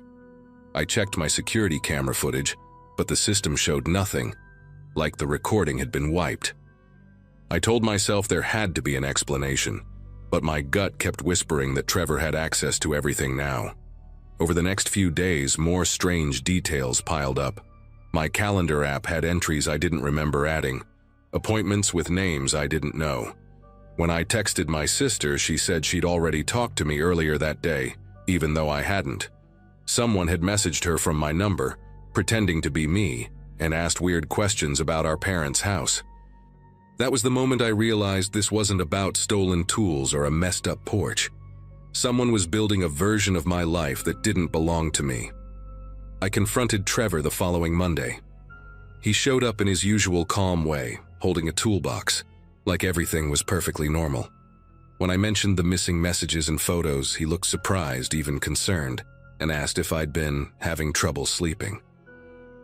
I checked my security camera footage, but the system showed nothing, like the recording had been wiped. I told myself there had to be an explanation, but my gut kept whispering that Trevor had access to everything now. Over the next few days, more strange details piled up. My calendar app had entries I didn't remember adding, appointments with names I didn't know. When I texted my sister, she said she'd already talked to me earlier that day, even though I hadn't. Someone had messaged her from my number, pretending to be me, and asked weird questions about our parents' house. That was the moment I realized this wasn't about stolen tools or a messed up porch. Someone was building a version of my life that didn't belong to me. I confronted Trevor the following Monday. He showed up in his usual calm way, holding a toolbox, like everything was perfectly normal. When I mentioned the missing messages and photos, he looked surprised, even concerned, and asked if I'd been having trouble sleeping.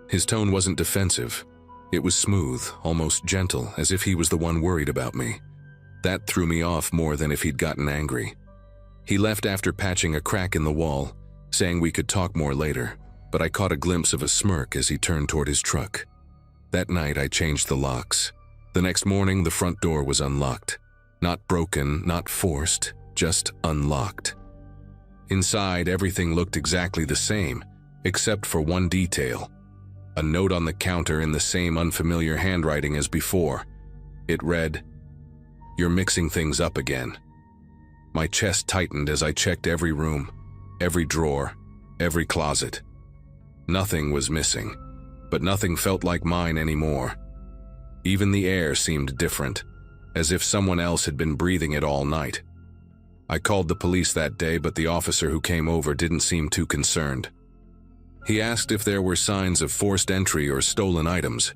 His tone wasn't defensive. It was smooth, almost gentle, as if he was the one worried about me. That threw me off more than if he'd gotten angry. He left after patching a crack in the wall, saying we could talk more later, but I caught a glimpse of a smirk as he turned toward his truck. That night, I changed the locks. The next morning, the front door was unlocked. Not broken, not forced, just unlocked. Inside, everything looked exactly the same, except for one detail. A note on the counter in the same unfamiliar handwriting as before. It read, "You're mixing things up again." My chest tightened as I checked every room, every drawer, every closet. Nothing was missing, but nothing felt like mine anymore. Even the air seemed different, as if someone else had been breathing it all night. I called the police that day, but the officer who came over didn't seem too concerned. He asked if there were signs of forced entry or stolen items,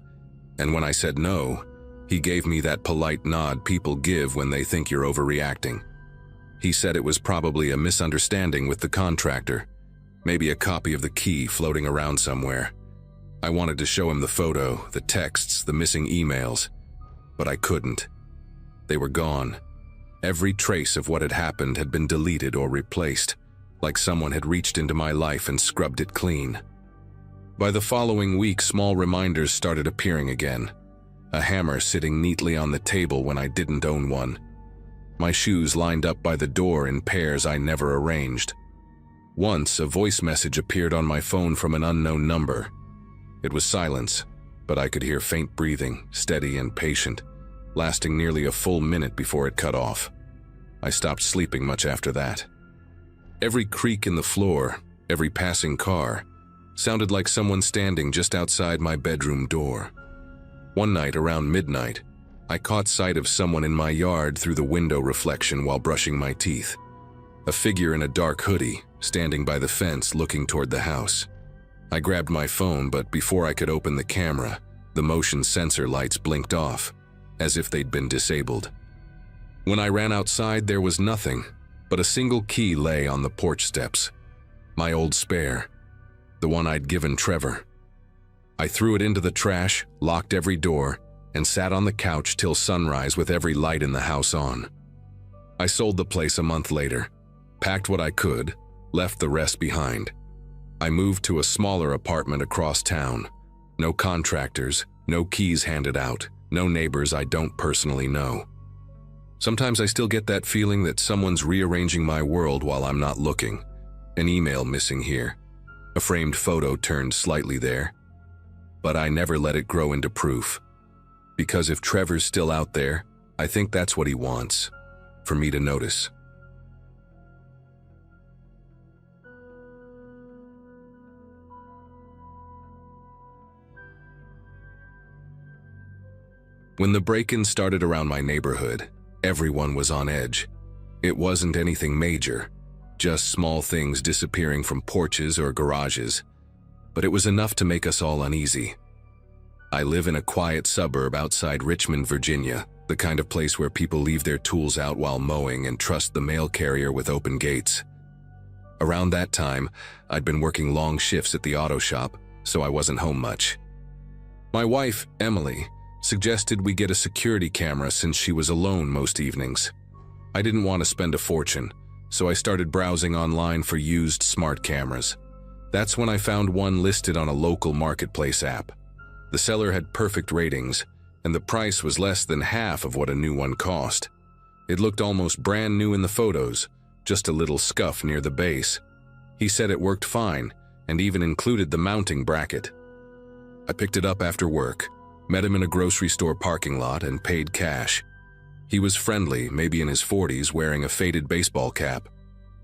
and when I said no, he gave me that polite nod people give when they think you're overreacting. He said it was probably a misunderstanding with the contractor, maybe a copy of the key floating around somewhere. I wanted to show him the photo, the texts, the missing emails, but I couldn't. They were gone. Every trace of what had happened had been deleted or replaced, like someone had reached into my life and scrubbed it clean. By the following week, small reminders started appearing again. A hammer sitting neatly on the table when I didn't own one. My shoes lined up by the door in pairs I never arranged. Once, a voice message appeared on my phone from an unknown number. It was silence, but I could hear faint breathing, steady and patient, lasting nearly a full minute before it cut off. I stopped sleeping much after that. Every creak in the floor, every passing car, sounded like someone standing just outside my bedroom door. One night around midnight, I caught sight of someone in my yard through the window reflection while brushing my teeth. A figure in a dark hoodie, standing by the fence looking toward the house. I grabbed my phone, but before I could open the camera, the motion sensor lights blinked off, as if they'd been disabled. When I ran outside, there was nothing, but a single key lay on the porch steps. My old spare, the one I'd given Trevor. I threw it into the trash, locked every door, and sat on the couch till sunrise with every light in the house on. I sold the place a month later, packed what I could, left the rest behind. I moved to a smaller apartment across town. No contractors, no keys handed out, no neighbors I don't personally know. Sometimes I still get that feeling that someone's rearranging my world while I'm not looking. An email missing here, a framed photo turned slightly there. But I never let it grow into proof. Because if Trevor's still out there, I think that's what he wants, for me to notice. When the break-in started around my neighborhood, everyone was on edge. It wasn't anything major, just small things disappearing from porches or garages, but it was enough to make us all uneasy. I live in a quiet suburb outside Richmond, Virginia, the kind of place where people leave their tools out while mowing and trust the mail carrier with open gates. Around that time, I'd been working long shifts at the auto shop, so I wasn't home much. My wife, Emily, suggested we get a security camera since she was alone most evenings. I didn't want to spend a fortune, so I started browsing online for used smart cameras. That's when I found one listed on a local marketplace app. The seller had perfect ratings, and the price was less than half of what a new one cost. It looked almost brand new in the photos, just a little scuff near the base. He said it worked fine, and even included the mounting bracket. I picked it up after work, met him in a grocery store parking lot, and paid cash. He was friendly, maybe in his 40s, wearing a faded baseball cap.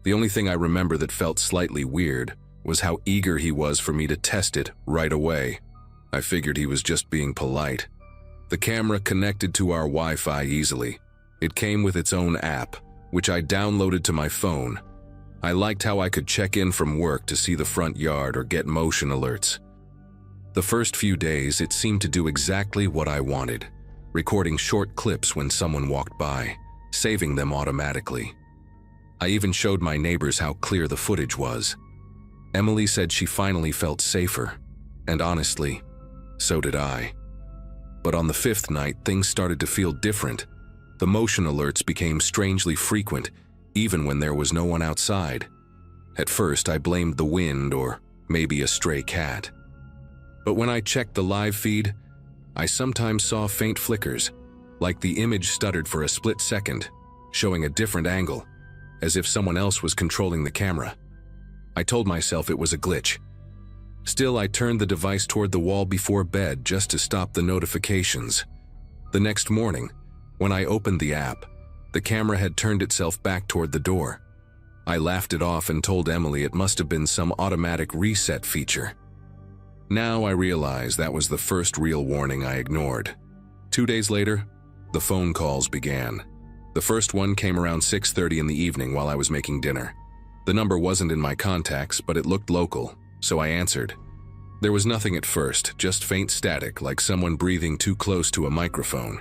The only thing I remember that felt slightly weird was how eager he was for me to test it right away. I figured he was just being polite. The camera connected to our Wi-Fi easily. It came with its own app, which I downloaded to my phone. I liked how I could check in from work to see the front yard or get motion alerts. The first few days, it seemed to do exactly what I wanted, recording short clips when someone walked by, saving them automatically. I even showed my neighbors how clear the footage was. Emily said she finally felt safer, and honestly, so did I. But on the 5th night, things started to feel different. The motion alerts became strangely frequent, even when there was no one outside. At first, I blamed the wind or maybe a stray cat. But when I checked the live feed, I sometimes saw faint flickers, like the image stuttered for a split second, showing a different angle, as if someone else was controlling the camera. I told myself it was a glitch. Still, I turned the device toward the wall before bed just to stop the notifications. The next morning, when I opened the app, the camera had turned itself back toward the door. I laughed it off and told Emily it must have been some automatic reset feature. Now I realize that was the first real warning I ignored. 2 days later, the phone calls began. The first one came around 6:30 in the evening while I was making dinner. The number wasn't in my contacts, but it looked local, so I answered. There was nothing at first, just faint static, like someone breathing too close to a microphone.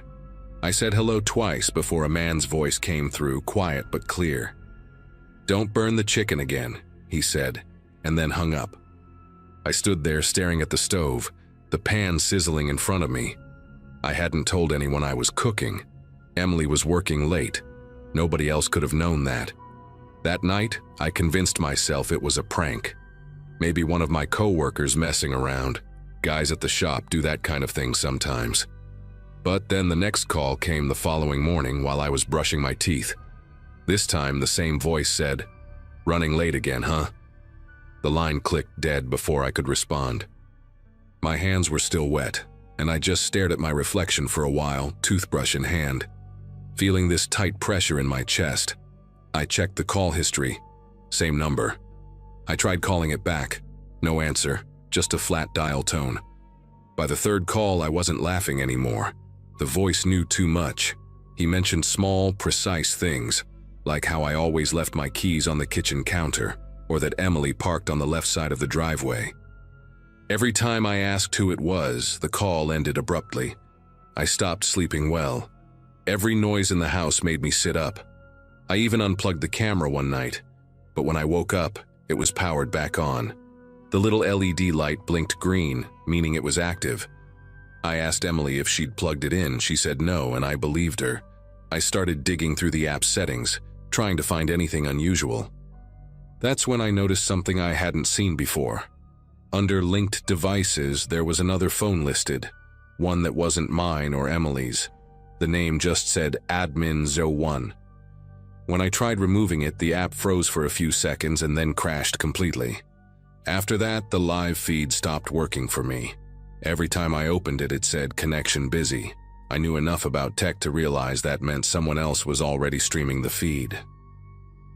I said hello twice before a man's voice came through, quiet but clear. "Don't burn the chicken again," he said, and then hung up. I stood there staring at the stove, the pan sizzling in front of me. I hadn't told anyone I was cooking. Emily was working late. Nobody else could have known that. That night, I convinced myself it was a prank. Maybe one of my co-workers messing around. Guys at the shop do that kind of thing sometimes. But then the next call came the following morning while I was brushing my teeth. This time, the same voice said, "Running late again, huh?" The line clicked dead before I could respond. My hands were still wet, and I just stared at my reflection for a while, toothbrush in hand. Feeling this tight pressure in my chest, I checked the call history. Same number. I tried calling it back. No answer, just a flat dial tone. By the third call, I wasn't laughing anymore. The voice knew too much. He mentioned small, precise things, like how I always left my keys on the kitchen counter, or that Emily parked on the left side of the driveway. Every time I asked who it was, the call ended abruptly. I stopped sleeping well. Every noise in the house made me sit up. I even unplugged the camera one night, but when I woke up, it was powered back on. The little LED light blinked green, meaning it was active. I asked Emily if she'd plugged it in. She said no, and I believed her. I started digging through the app's settings, trying to find anything unusual. That's when I noticed something I hadn't seen before. Under linked devices, there was another phone listed, one that wasn't mine or Emily's. The name just said Admin 01. When I tried removing it, the app froze for a few seconds and then crashed completely. After that, the live feed stopped working for me. Every time I opened it, it said connection busy. I knew enough about tech to realize that meant someone else was already streaming the feed.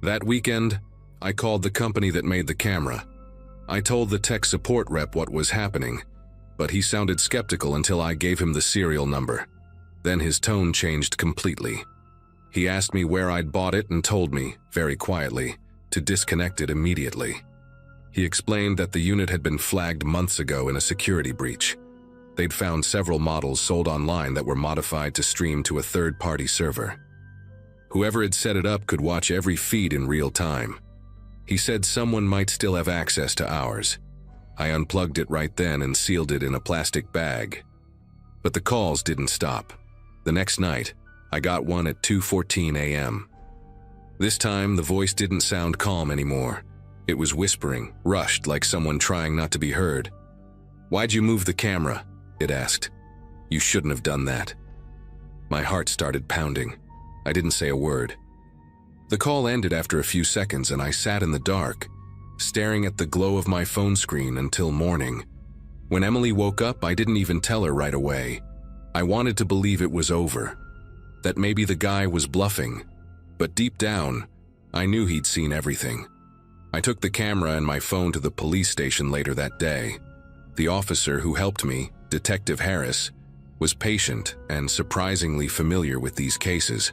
That weekend, I called the company that made the camera. I told the tech support rep what was happening, but he sounded skeptical until I gave him the serial number. Then his tone changed completely. He asked me where I'd bought it and told me, very quietly, to disconnect it immediately. He explained that the unit had been flagged months ago in a security breach. They'd found several models sold online that were modified to stream to a third-party server. Whoever had set it up could watch every feed in real time. He said someone might still have access to ours. I unplugged it right then and sealed it in a plastic bag. But the calls didn't stop. The next night, I got one at 2:14 a.m. This time, the voice didn't sound calm anymore. It was whispering, rushed, like someone trying not to be heard. "Why'd you move the camera?" it asked. "You shouldn't have done that." My heart started pounding. I didn't say a word. The call ended after a few seconds and I sat in the dark, staring at the glow of my phone screen until morning. When Emily woke up, I didn't even tell her right away. I wanted to believe it was over. that maybe the guy was bluffing, but deep down, I knew he'd seen everything. I took the camera and my phone to the police station later that day. The officer who helped me, Detective Harris, was patient and surprisingly familiar with these cases.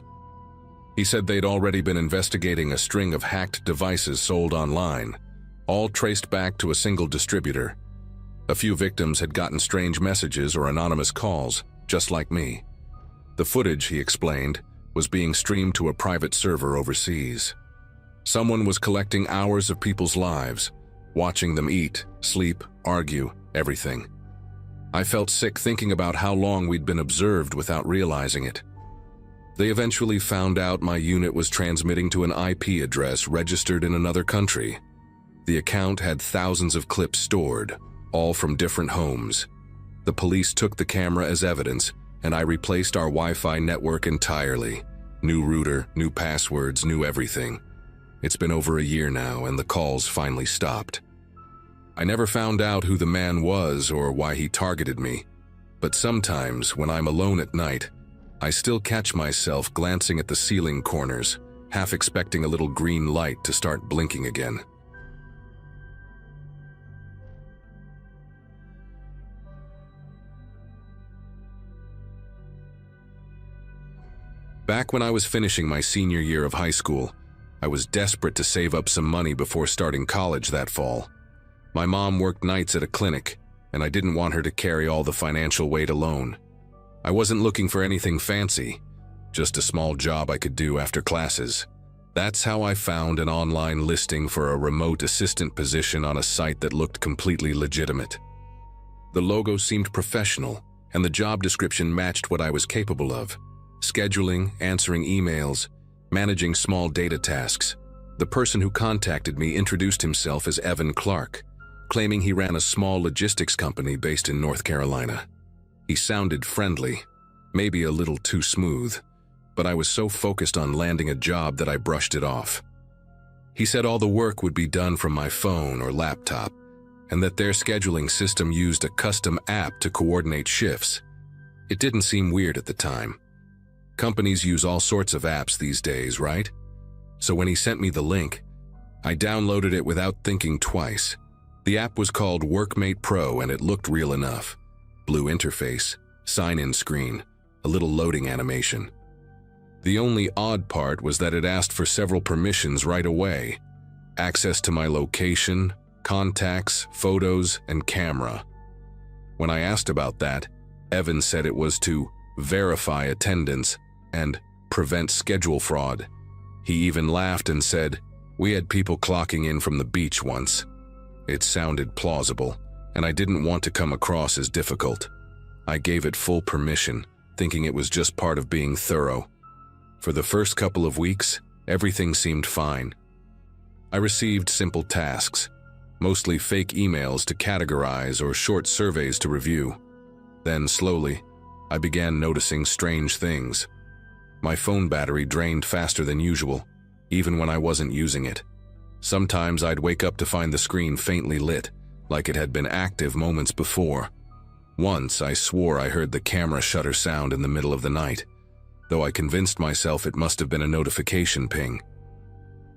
He said they'd already been investigating a string of hacked devices sold online, all traced back to a single distributor. A few victims had gotten strange messages or anonymous calls, just like me. The footage, he explained, was being streamed to a private server overseas. Someone was collecting hours of people's lives, watching them eat, sleep, argue, everything. I felt sick thinking about how long we'd been observed without realizing it. They eventually found out my unit was transmitting to an IP address registered in another country. The account had thousands of clips stored, all from different homes. The police took the camera as evidence, and I replaced our Wi-Fi network entirely. New router, new passwords, new everything. It's been over a year now, and the calls finally stopped. I never found out who the man was or why he targeted me, but sometimes when I'm alone at night, I still catch myself glancing at the ceiling corners, half expecting a little green light to start blinking again. Back when I was finishing my senior year of high school, I was desperate to save up some money before starting college that fall. My mom worked nights at a clinic, and I didn't want her to carry all the financial weight alone. I wasn't looking for anything fancy, just a small job I could do after classes. That's how I found an online listing for a remote assistant position on a site that looked completely legitimate. The logo seemed professional, and the job description matched what I was capable of. Scheduling, answering emails, managing small data tasks. The person who contacted me introduced himself as Evan Clark, claiming he ran a small logistics company based in North Carolina. He sounded friendly, maybe a little too smooth, but I was so focused on landing a job that I brushed it off. He said all the work would be done from my phone or laptop, and that their scheduling system used a custom app to coordinate shifts. It didn't seem weird at the time. Companies use all sorts of apps these days, right? So when he sent me the link, I downloaded it without thinking twice. The app was called Workmate Pro, and it looked real enough. Blue interface, sign-in screen, a little loading animation. The only odd part was that it asked for several permissions right away. Access to my location, contacts, photos, and camera. When I asked about that, Evan said it was to verify attendance and prevent schedule fraud. He even laughed and said, "We had people clocking in from the beach once." It sounded plausible, and I didn't want to come across as difficult. I gave it full permission, thinking it was just part of being thorough. For the first couple of weeks, everything seemed fine. I received simple tasks, mostly fake emails to categorize or short surveys to review. Then, slowly, I began noticing strange things. My phone battery drained faster than usual, even when I wasn't using it. Sometimes I'd wake up to find the screen faintly lit, like it had been active moments before. Once I swore I heard the camera shutter sound in the middle of the night, though I convinced myself it must have been a notification ping.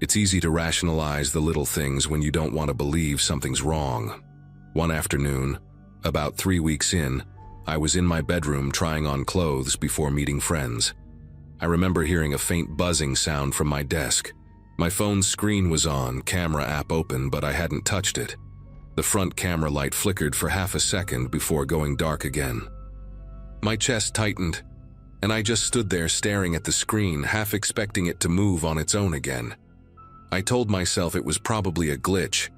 It's easy to rationalize the little things when you don't want to believe something's wrong. One afternoon, about 3 weeks in, I was in my bedroom trying on clothes before meeting friends. I remember hearing a faint buzzing sound from my desk. My phone's screen was on, camera app open, but I hadn't touched it. The front camera light flickered for half a second before going dark again. My chest tightened, and I just stood there staring at the screen, half expecting it to move on its own again. I told myself it was probably a glitch.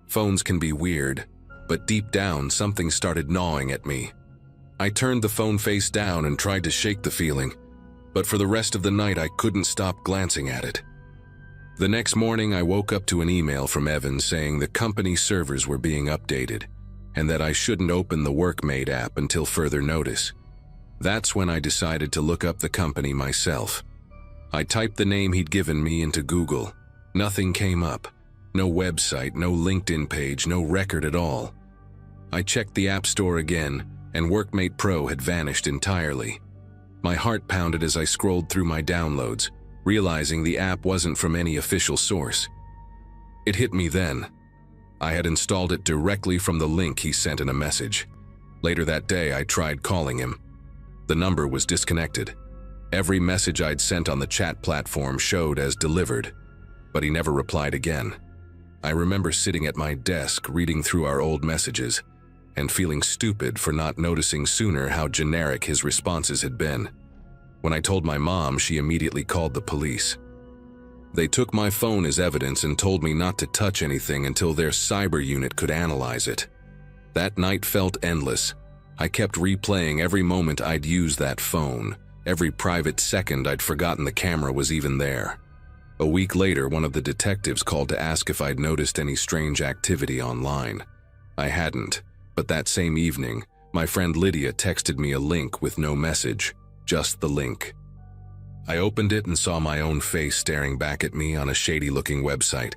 Phones can be weird, but deep down something started gnawing at me. I turned the phone face down and tried to shake the feeling, but for the rest of the night I couldn't stop glancing at it. The next morning I woke up to an email from Evan saying the company servers were being updated, and that I shouldn't open the Workmate app until further notice. That's when I decided to look up the company myself. I typed the name he'd given me into Google. Nothing came up. No website, no LinkedIn page, no record at all. I checked the App Store again, and Workmate Pro had vanished entirely. My heart pounded as I scrolled through my downloads, realizing the app wasn't from any official source. It hit me then. I had installed it directly from the link he sent in a message. Later that day, I tried calling him. The number was disconnected. Every message I'd sent on the chat platform showed as delivered, but he never replied again. I remember sitting at my desk reading through our old messages and feeling stupid for not noticing sooner how generic his responses had been. When I told my mom, she immediately called the police. They took my phone as evidence and told me not to touch anything until their cyber unit could analyze it. That night felt endless. I kept replaying every moment I'd used that phone, every private second I'd forgotten the camera was even there. A week later, one of the detectives called to ask if I'd noticed any strange activity online. I hadn't, but that same evening, my friend Lydia texted me a link with no message, just the link. I opened it and saw my own face staring back at me on a shady-looking website,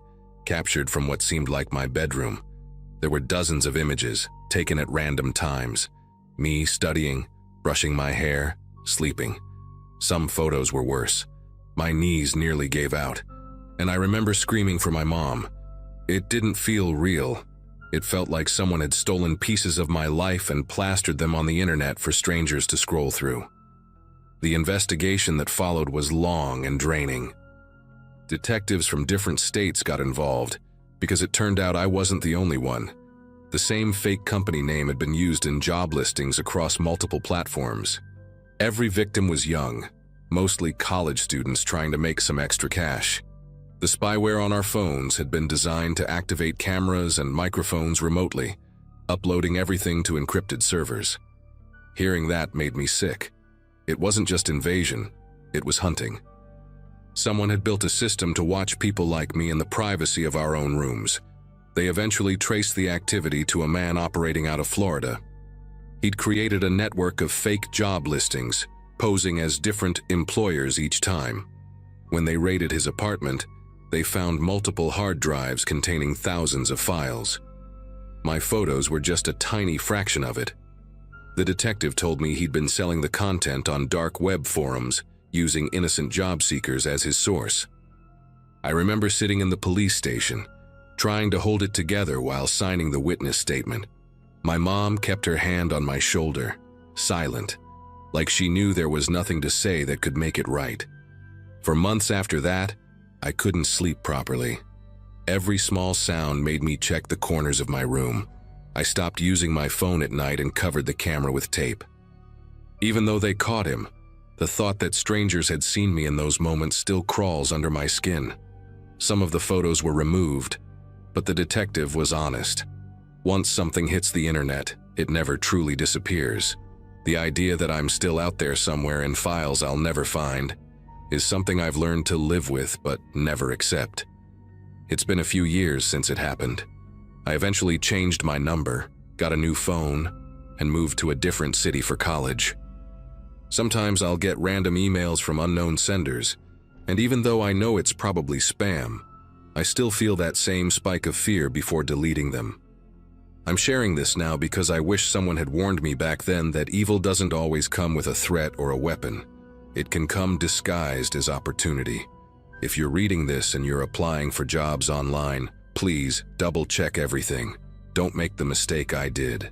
captured from what seemed like my bedroom. There were dozens of images, taken at random times. Me studying, brushing my hair, sleeping. Some photos were worse. My knees nearly gave out, and I remember screaming for my mom. It didn't feel real. It felt like someone had stolen pieces of my life and plastered them on the internet for strangers to scroll through. The investigation that followed was long and draining. Detectives from different states got involved, because it turned out I wasn't the only one. The same fake company name had been used in job listings across multiple platforms. Every victim was young, mostly college students trying to make some extra cash. The spyware on our phones had been designed to activate cameras and microphones remotely, uploading everything to encrypted servers. Hearing that made me sick. It wasn't just invasion, it was hunting. Someone had built a system to watch people like me in the privacy of our own rooms. They eventually traced the activity to a man operating out of Florida. He'd created a network of fake job listings, posing as different employers each time. When they raided his apartment, they found multiple hard drives containing thousands of files. My photos were just a tiny fraction of it. The detective told me he'd been selling the content on dark web forums, using innocent job seekers as his source. I remember sitting in the police station, trying to hold it together while signing the witness statement. My mom kept her hand on my shoulder, silent, like she knew there was nothing to say that could make it right. For months after that, I couldn't sleep properly. Every small sound made me check the corners of my room. I stopped using my phone at night and covered the camera with tape. Even though they caught him, the thought that strangers had seen me in those moments still crawls under my skin. Some of the photos were removed, but the detective was honest. Once something hits the internet, it never truly disappears. The idea that I'm still out there somewhere in files I'll never find is something I've learned to live with but never accept. It's been a few years since it happened. I eventually changed my number, got a new phone, and moved to a different city for college. Sometimes I'll get random emails from unknown senders, and even though I know it's probably spam, I still feel that same spike of fear before deleting them. I'm sharing this now because I wish someone had warned me back then that evil doesn't always come with a threat or a weapon. It can come disguised as opportunity. If you're reading this and you're applying for jobs online, please double-check everything. Don't make the mistake I did.